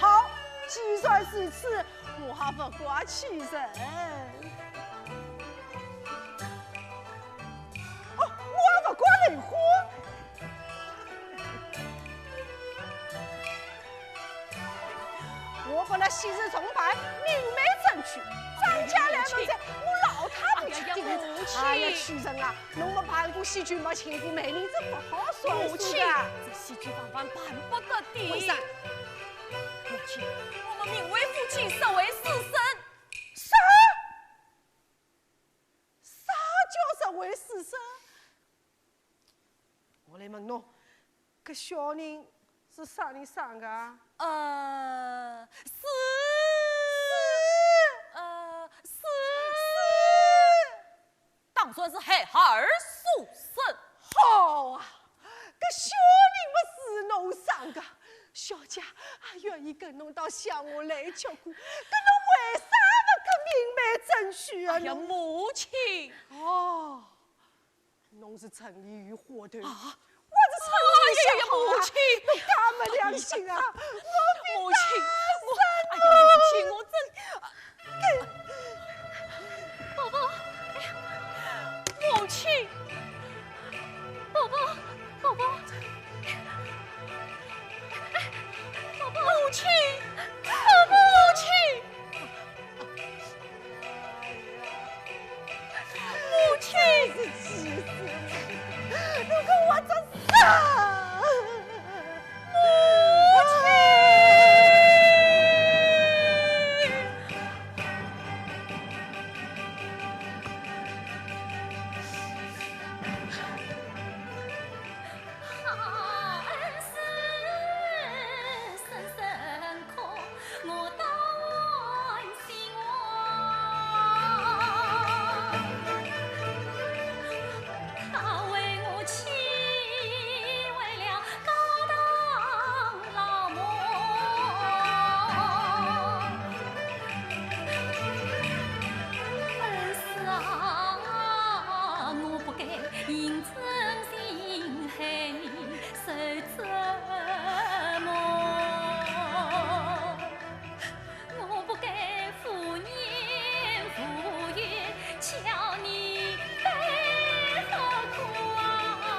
好，既算是此，我还不挂气人。哦，我还不挂莲花。我本来昔日崇拜，明媒正娶，张家两门在，我老太婆去定着。哎呀，屈人啊，侬没盘过戏剧，没请过美人，这不好说母亲，的。这戏剧办办不得的。为啥？母亲，我们名为夫妻，实为私生。啥叫实为私生？我来问侬，搿小人是啥人生的？当算是孩儿所生。好啊，搿小人不是侬生的，小姐也愿意跟侬到乡下来吃苦，搿侬为啥不肯明媒正娶啊？哎呀，母亲，哦，侬是沉溺于火头啊！我是沉溺于哎呀，母亲，侬干没良心啊！母亲，哎呀，母亲，我真，宝宝，母亲，宝宝，母亲，母亲，母亲，是气死了！如果我这傻，母亲。叫你背何苦啊？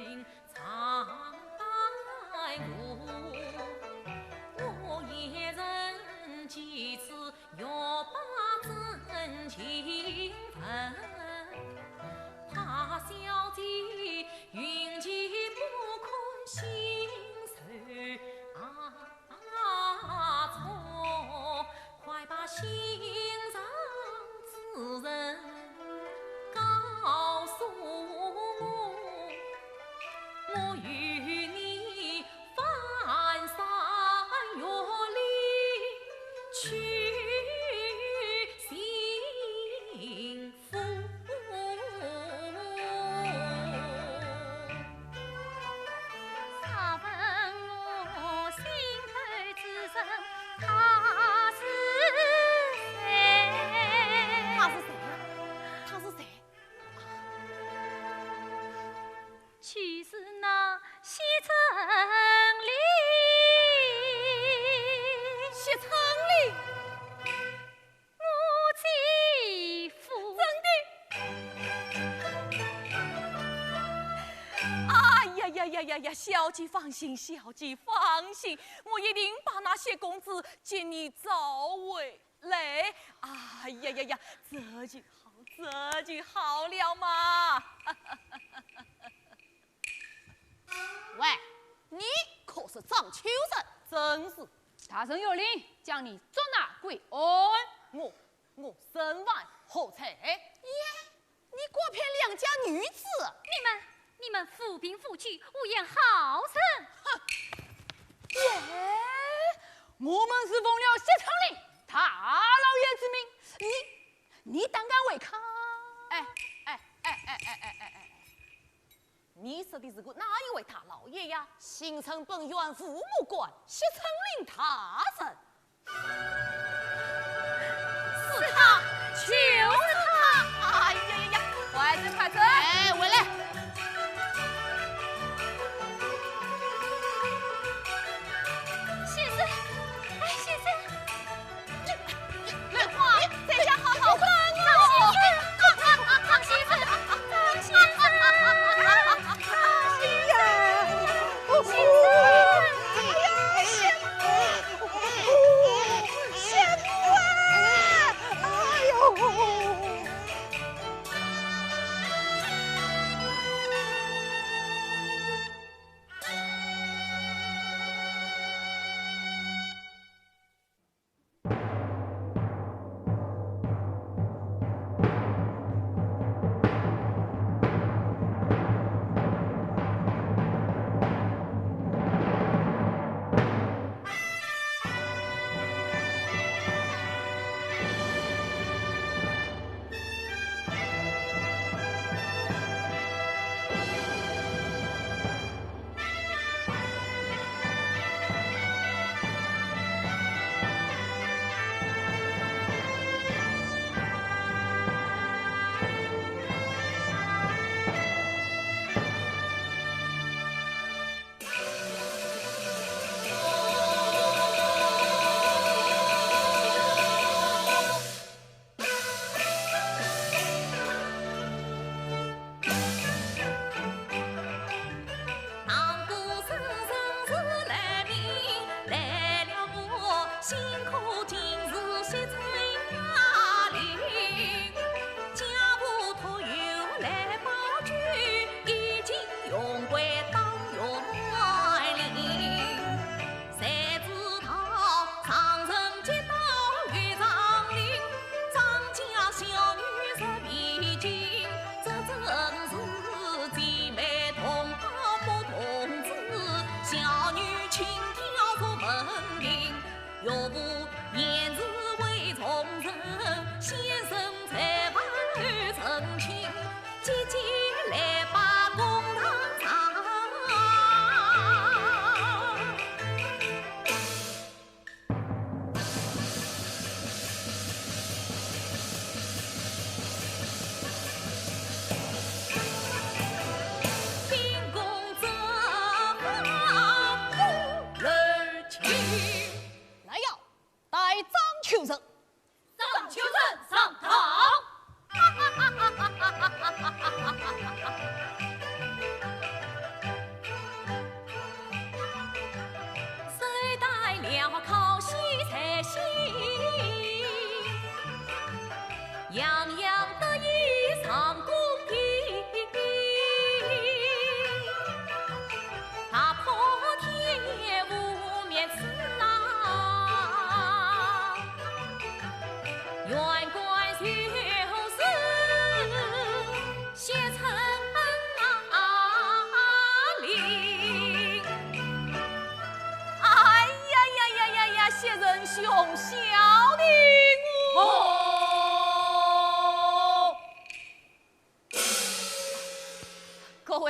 君常待我，我一人几次要把真情分。他小姐云集不困心愁错，快把心上之人告诉我，我与你翻山越岭去幸福。查问我心头之人，他是谁？他是谁呀？他是谁？却是那西城里，西城里。我继父。呀，小姐放心，小姐放心，我一定把那些公子接你找回来。呀，这就好了嘛。喂，你可是张秋生？真是，大圣有令，将你捉拿归案。我身外何才？你果骗良家女子？你们富贫富屈，无言好生。我们是奉了西城令大老爷之命，你胆敢违抗？你说的是个哪一位大老爷呀？新城本院父母官，西城令大人。是他，就是他！呀，快走！回来！先生，先生，兰花，在家好好关哦。张先生，哎呦！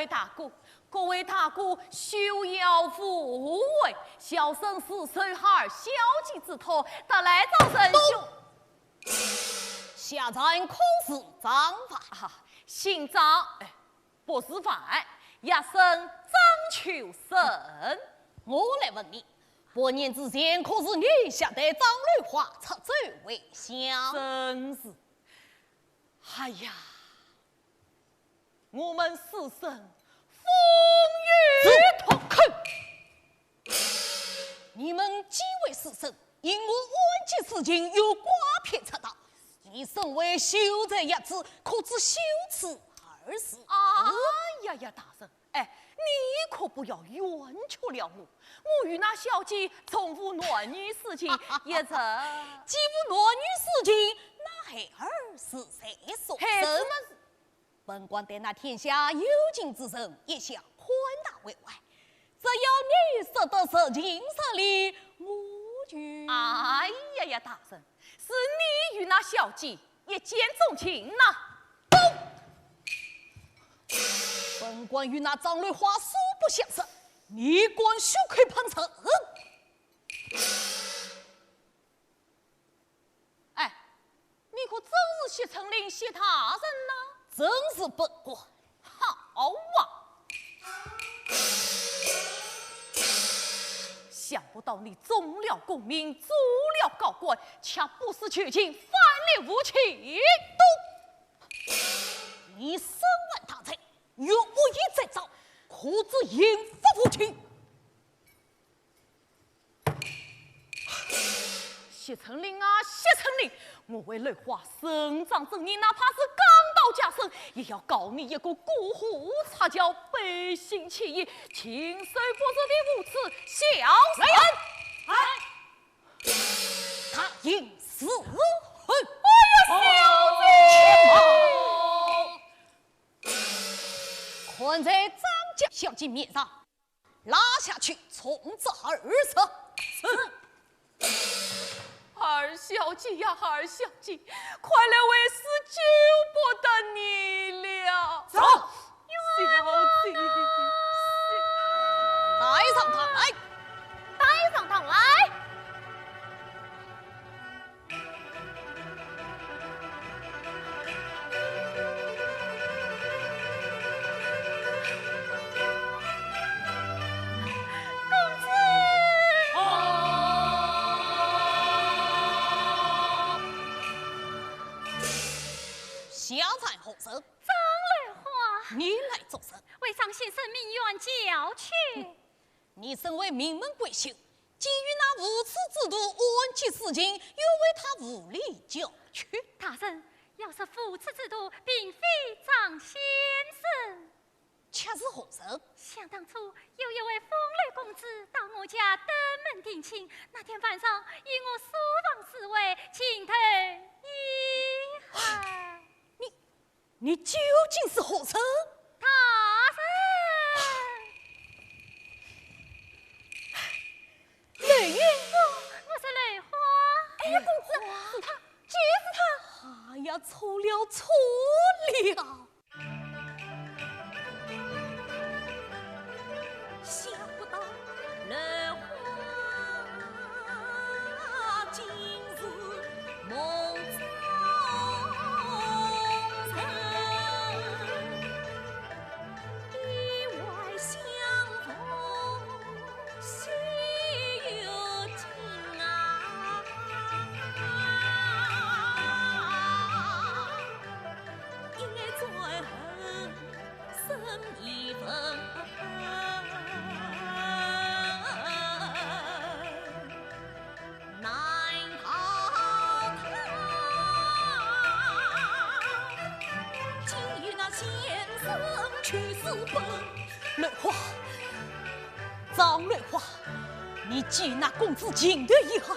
位大哥，各位大哥休要误会，小生是受孩儿小姐之托，得来招生兄。下站可是张法？姓张，不是范，一声张秋生。我来问你，百年之前可是你下得张瑞华出走为乡？真是，哎呀，我们师生风雨同口。你们几位师生因我晚节事情有瓜片出道，你身为秀才一子，可知羞耻二事？呀呀，大人，你可不要冤屈了我。我与那小姐从无男女事情，也曾既无男女事情，那孩儿是谁所生？本官对那天下有情之人，也想宽大为怀。只要你舍得舍情舍理，我就……哎呀，大人，是你与那小姐一见钟情呐！本官与那张瑞华素不相识，你官休可碰瓷。你可真是谢成林谢大人呐？真是本官。好啊！想不到你中了功名，做了高官，却不思求情，反逆无情。你身为大臣，若无一再招，可知应罚无情。谢成林啊，谢成林！我为雷华伸张正义，哪怕是刚到家生，也要告你一个过户插脚、背信弃义、禽兽不如的无耻小人！他应死恨！哎呀，小姐！困在张家小姐面上，拉下去，从这二色。二小姐呀，二小姐，快来为师救不得你了！走，小姐，带上堂来，带上堂来。下在后生，张雷华，你来做甚？为上先生命愿教去。你身为名门贵秀，基于那无耻之徒冤屈事情，又为他无理教去。大人，要是扶持之徒，并非张先生。却是何人？想当初有一位风雷公子到我家登门定亲，那天晚上与我书房侍卫，情投意合。你究竟是何人？大人，雷云，我是雷花。哎呀，公子，是他，就是他！哎呀，错了，错了！想不到雷花今日梦中人，意外相逢心有情啊！一转恨，生一分。雷花，张雷花，你继那公子进得以后，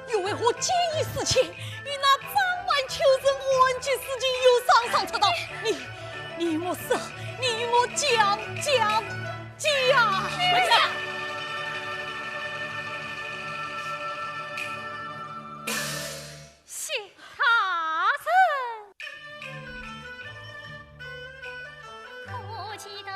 又为何见异思迁，与那张万秋生冤屈事情又上出道？你与我说，你与我讲。谢大人，可记得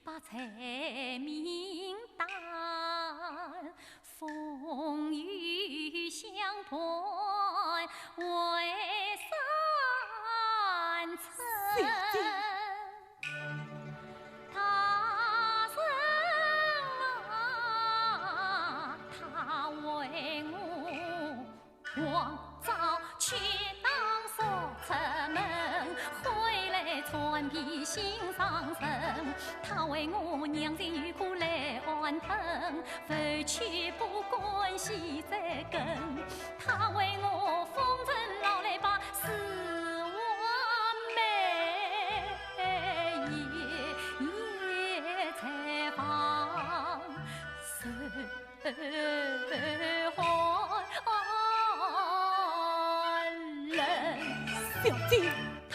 把财命担，风雨相伴为三层。他生啊，他为我往早去当所出门，回来穿皮心上身。他为我娘亲与苦来安疼，夫妻不管系在根。他为我风尘劳累把四夜采访受寒冷。小姐，他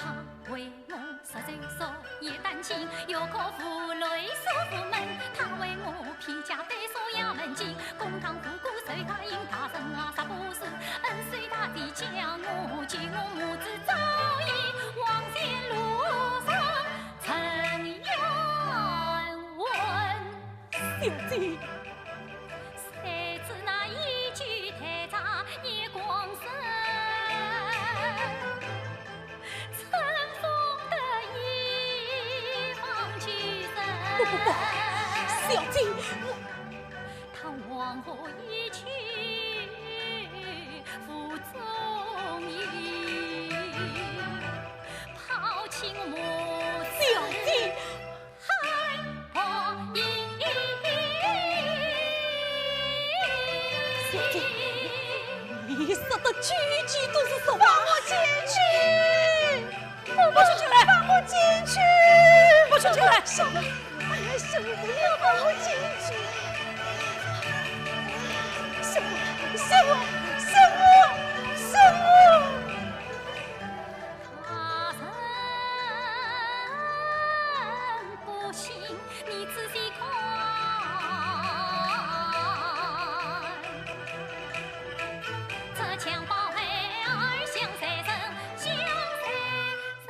为我拾罪所夜担心，又可负累所父门。他为我披甲对锁衙门进，公堂虎骨随他应他生啊杀不死，恩随他的将我救我母子早已往前路上曾愿闻。小姐。谁知那一句太长夜光深，乘风得意放去身。不，小姐，他往后一去负忠义，抛弃我母小姐，害破衣。小姐，你说的句句都是实话。放我进去！不出去来！放我进去！不出去来！什么？哎呀，什么？不要放我进去！什么？他人不信，你仔细看。这枪宝贝儿向谁生？向谁生？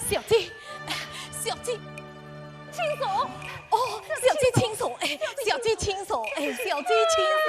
小姐，小姐，轻手。哦，小姐轻手，哎，小姐轻手，哎，小姐轻手。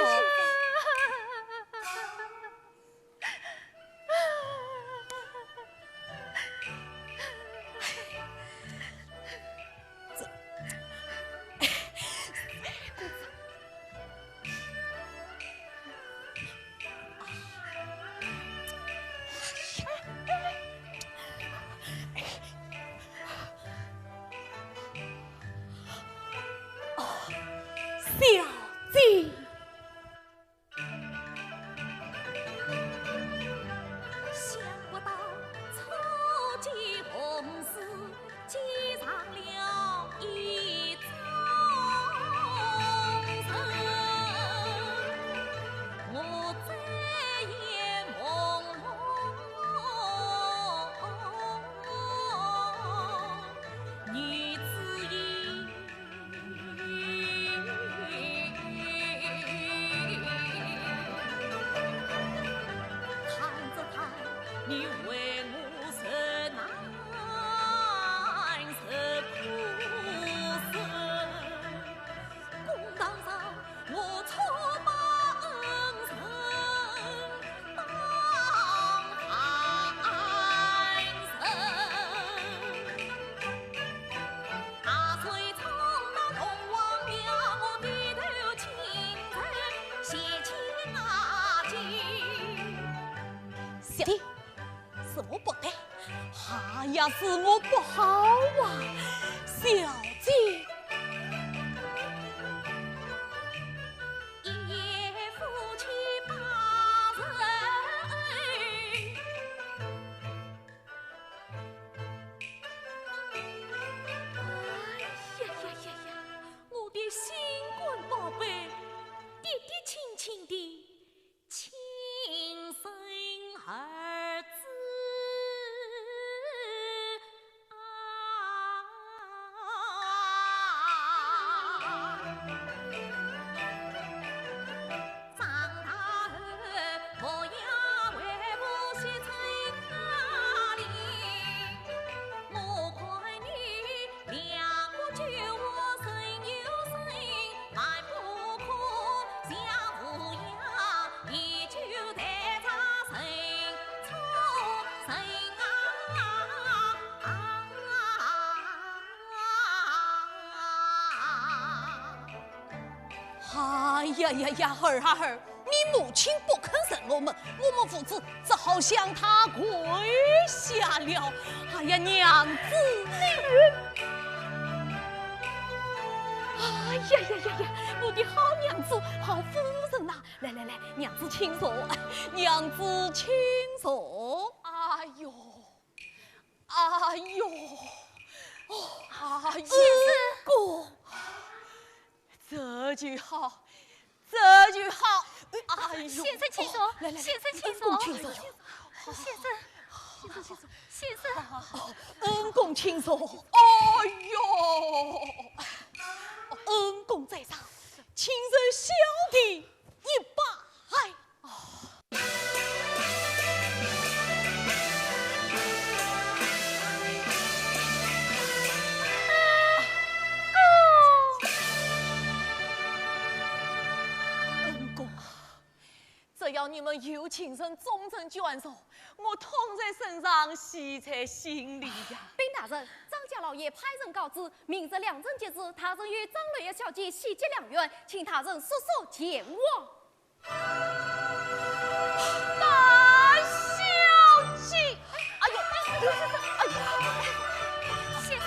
小姐，想不到初见红事，结上了一桩仇。我再也朦胧，女子意。你为我受难受苦受，公堂上我错把恩人当寒生，大水冲那龙王庙，我低头轻踩写情阿金。小弟。是我不对，哎呀，是我不好啊，小姐。一夜夫妻8人，呀呀呀呀！哎呀呀呀，儿啊儿，你母亲不肯认我们父子只好向他跪下了。哎呀，娘子你！哎呀呀呀呀，我的好娘子，好夫人呐、来来来，娘子请坐，娘子请坐。哎呦，哎呦，哎呦，公，这就好，这就好。哎呦，先生请坐，来来，先生请恩坐，公请坐，先生，恩公请坐。哎呦，恩公在上，请受小弟一拜。恩公啊，只要你们有情人忠贞眷属，我痛在身上，喜在心里呀。禀大人，张家老爷派人告知，明日良辰吉日，他人与张六爷小姐喜结良缘，请他人速速前往。大小姐，哎呦，哎呦，先生，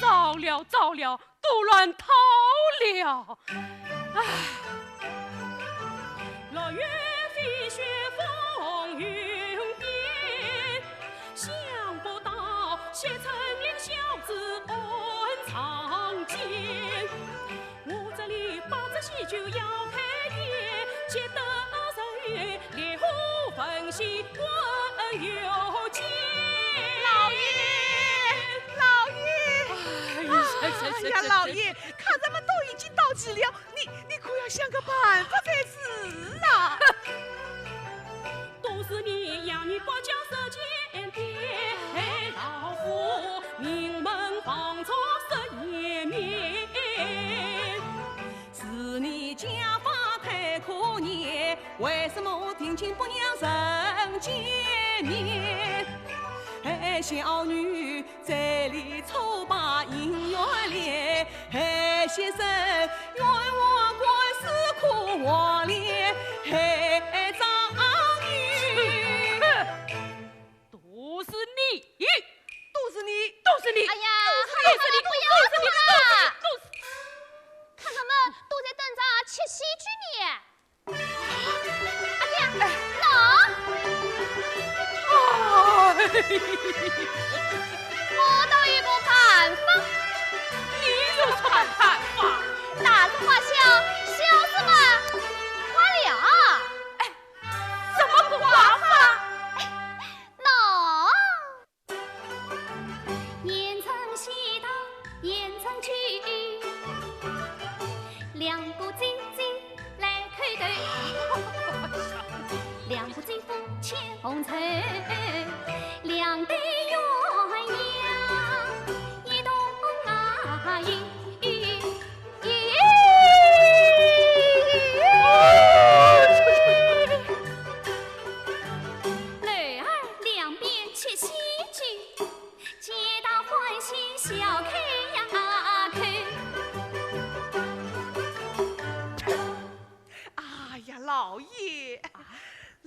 糟了糟了，都乱逃了！唉，落月飞雪风云变，想不到谢成林小子恩藏间。我这里八字喜就要开业，结得人缘，烈火焚心温有间。老爷。哎呀，老爷，看咱们都已经到齐了，你可要想个办法才是啊！都是你养女把家舍前天，老夫名门放错10年，是你家法太可怜，为什么定亲不让人见面？小女在里丑把姻缘连，先生冤枉官司苦黄连，长女都是你，都是你，都是你！哎呀，好了好了，不要哭了，看他们都在等着吃喜剧呢。阿娘，我倒有个办法。你有什么办法？大事化小，小事嘛化了。什么办法？盐城西道，盐城去，两个姐姐来看头，两个姐夫牵红绸，两对鸳鸯一同啊游。女儿两边吃喜剧，皆大欢喜笑开呀开。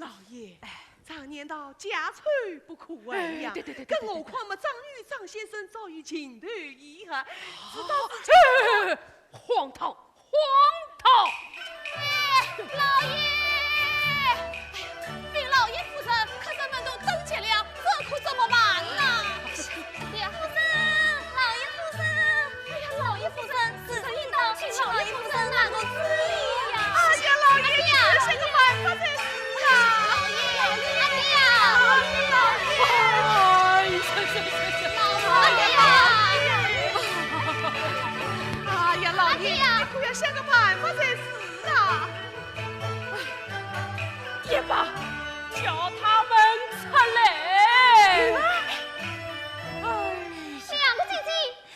老爷，常言道家丑不可外扬，对，更何况嘛，张玉张先生早已情投意合，知道荒唐，荒唐！老爷，禀老爷夫人，客人们都等齐了，这可怎么办呢？呀，夫人，老爷夫人，哎呀，老爷夫人，是应当请老爷夫人拿个主意呀！哎呀，老爷，你要想个办法才是啊！老爷，阿爹呀！哎，哎呀，老爷，你可要想个办法才是啊！也罢，叫他们出来。两个姐姐，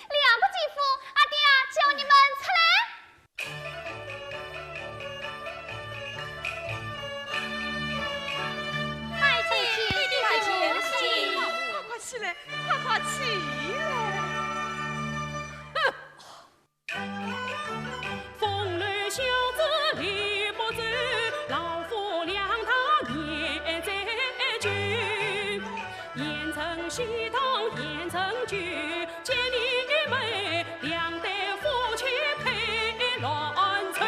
两个姐夫，阿爹啊，叫你们出来！拜见，拜见，快快起来，快快起来！风流小子理不走，老夫两堂念在君。盐城西堂盐城居，见你妹两代夫妻配乱春。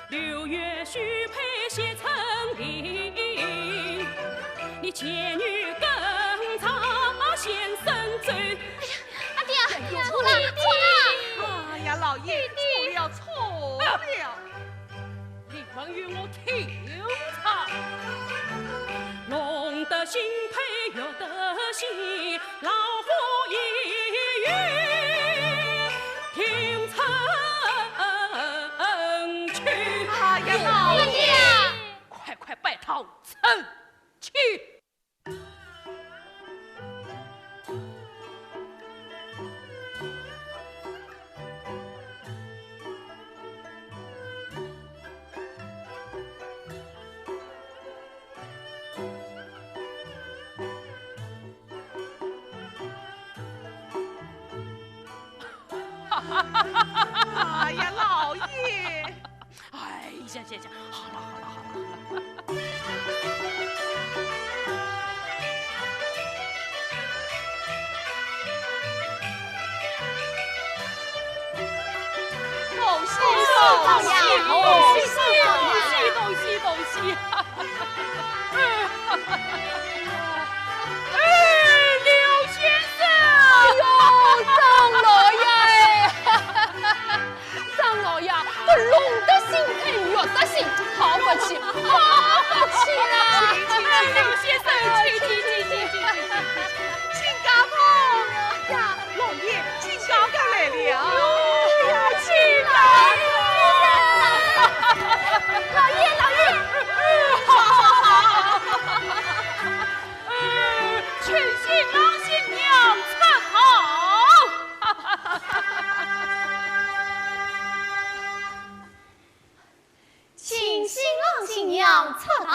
六月许配谢成林，你前女更长先生走。阿爹啊，错了，错了！哎呀，老爷，错了！你们与我听唱，龙得心配月得心，老夫一语听成曲。哎呀，老爷，快拜堂成去。哎呀，老爷，哎，行，好了。恭喜恭喜！刘先生，哎呦，张老爷，张老爷，这龙的心配月的心，好不起，啦！刘先生，请。请家婆呀，老爷，请小哥来了。请来老爷，好。请新郎新娘出堂。请新郎新娘出堂。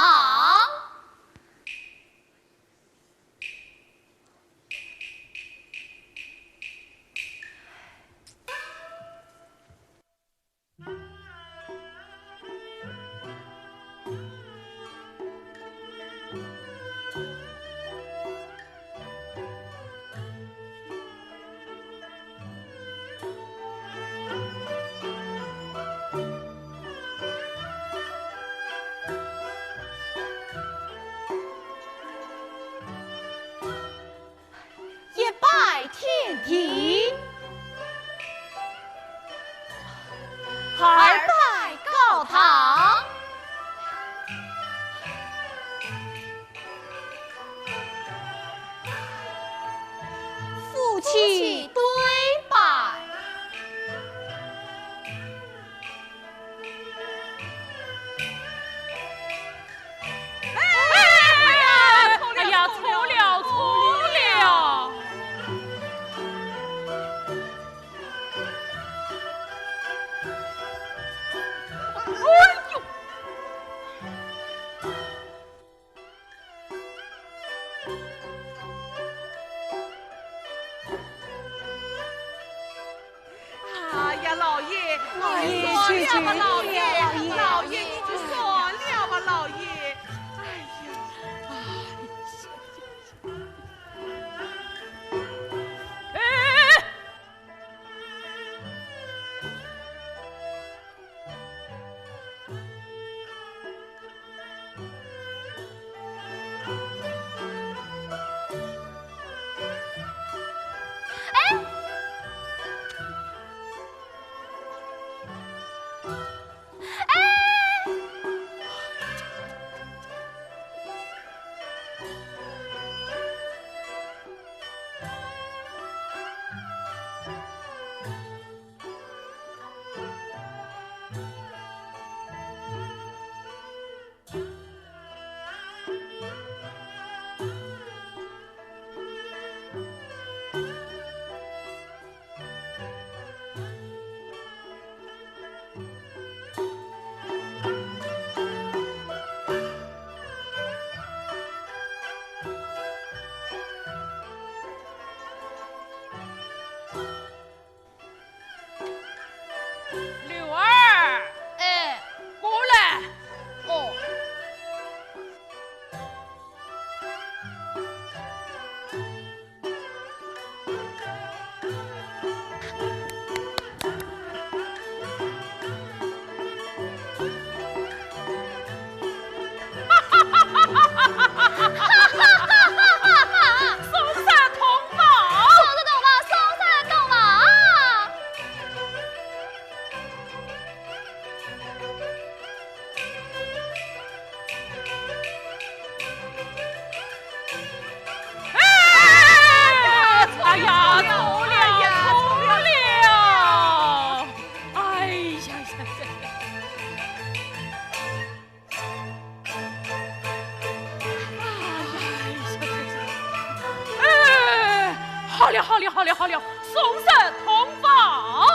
了好了好了好了，送上同房。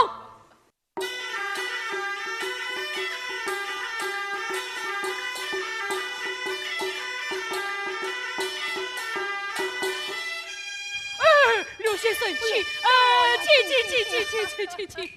刘先生，请，请。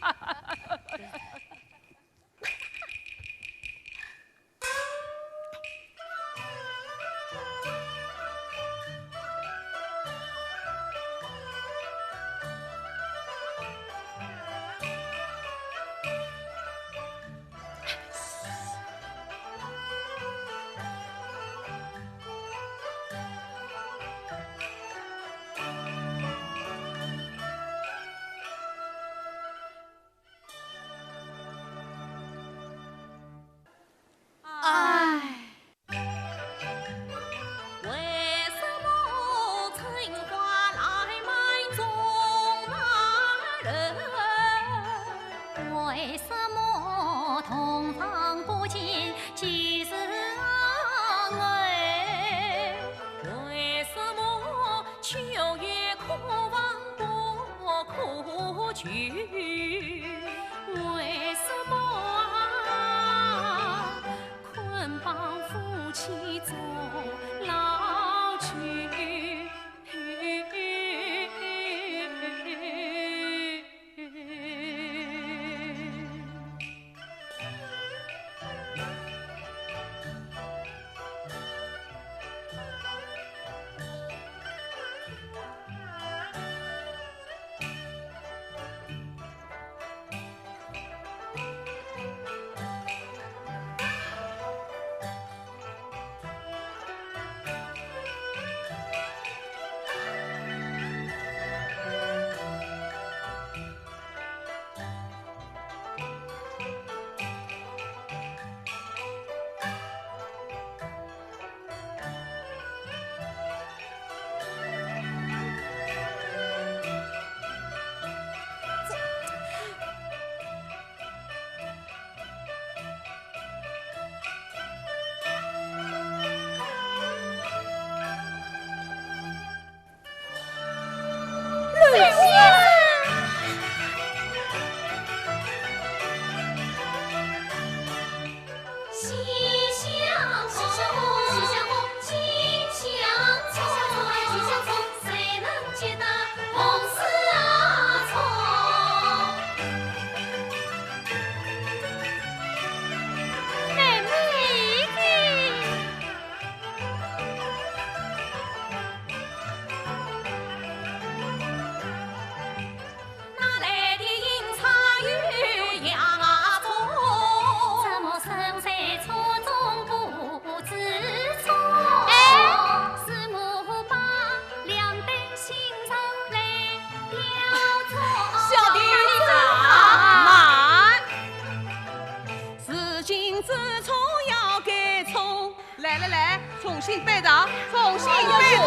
重新备茶，重新备茶。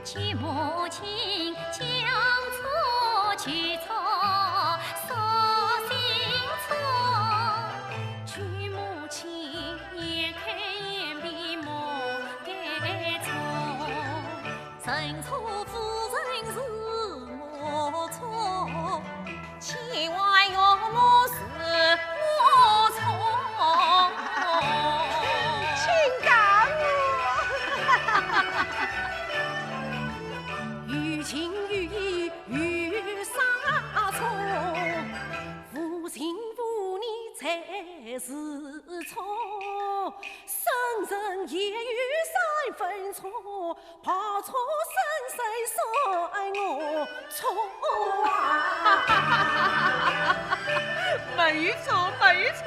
去母亲将错去错，扫心错。去母亲眼看眼闭莫该错，认错夫人是我错，千万要莫是我错。请干于情于义于啥错？负情负义才是错。生人也有三分错，怕错生谁算我错啊？没有错，没有错，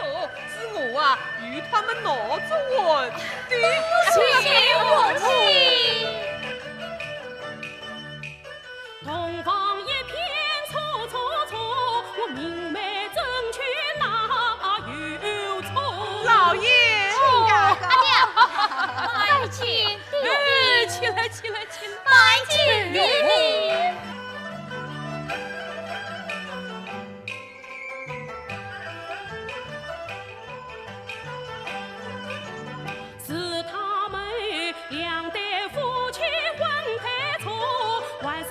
是我啊，与他们闹着玩的。谢谢母亲。同房一片错错错，我明媒正娶哪有错？老爷，请干。拜见哎，起来，拜见爹爹。是他们两对夫妻婚太错，还是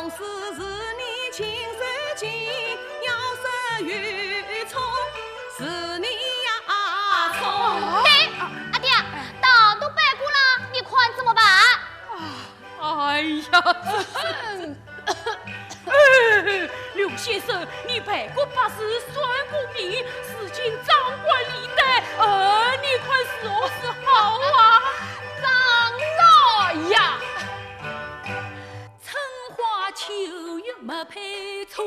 事是你亲手尽，要杀与错是你呀错。对，阿爹，道都白过了，你看怎么办？哎呀，刘先生，你赔过八十，算过命，事情掌管理得，你看是何是好啊？长老呀，春花秋月没配错，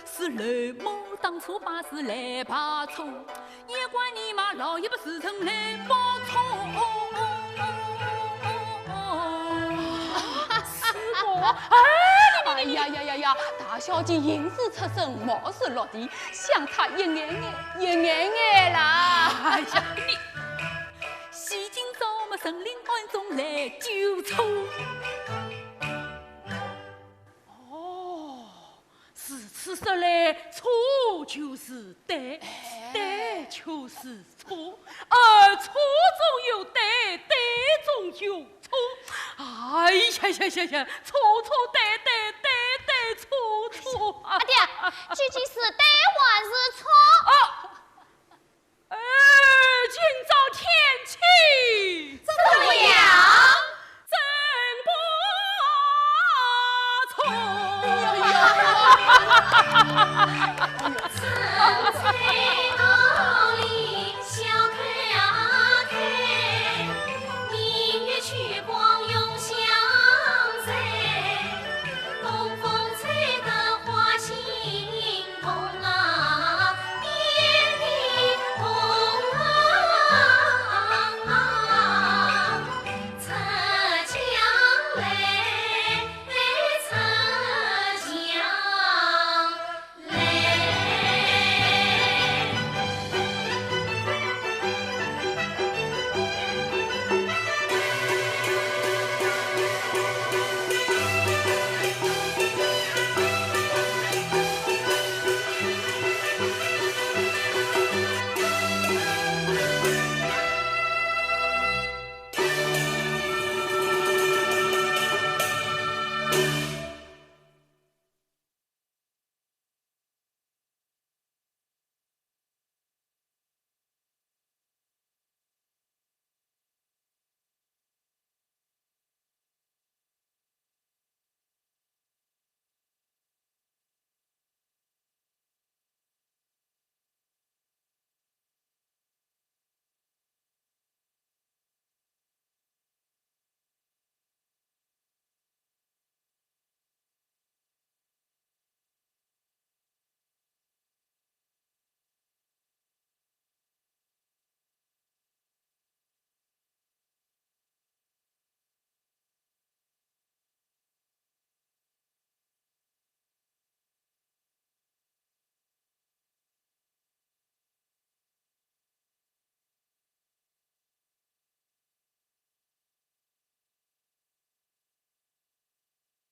是刘某当初把事来把错，也怪你妈老爷不时辰来报错。哎呀！大小姐吟诗出声，貌似落地，相差一眼啦！哎呀，你西京找么神灵暗中来纠错。哦，是说来，错就是对，对就是错，错中有对，对中有错。哎呀，错对，错。阿爹，究竟是对还是错？今朝天气怎么样？真不错。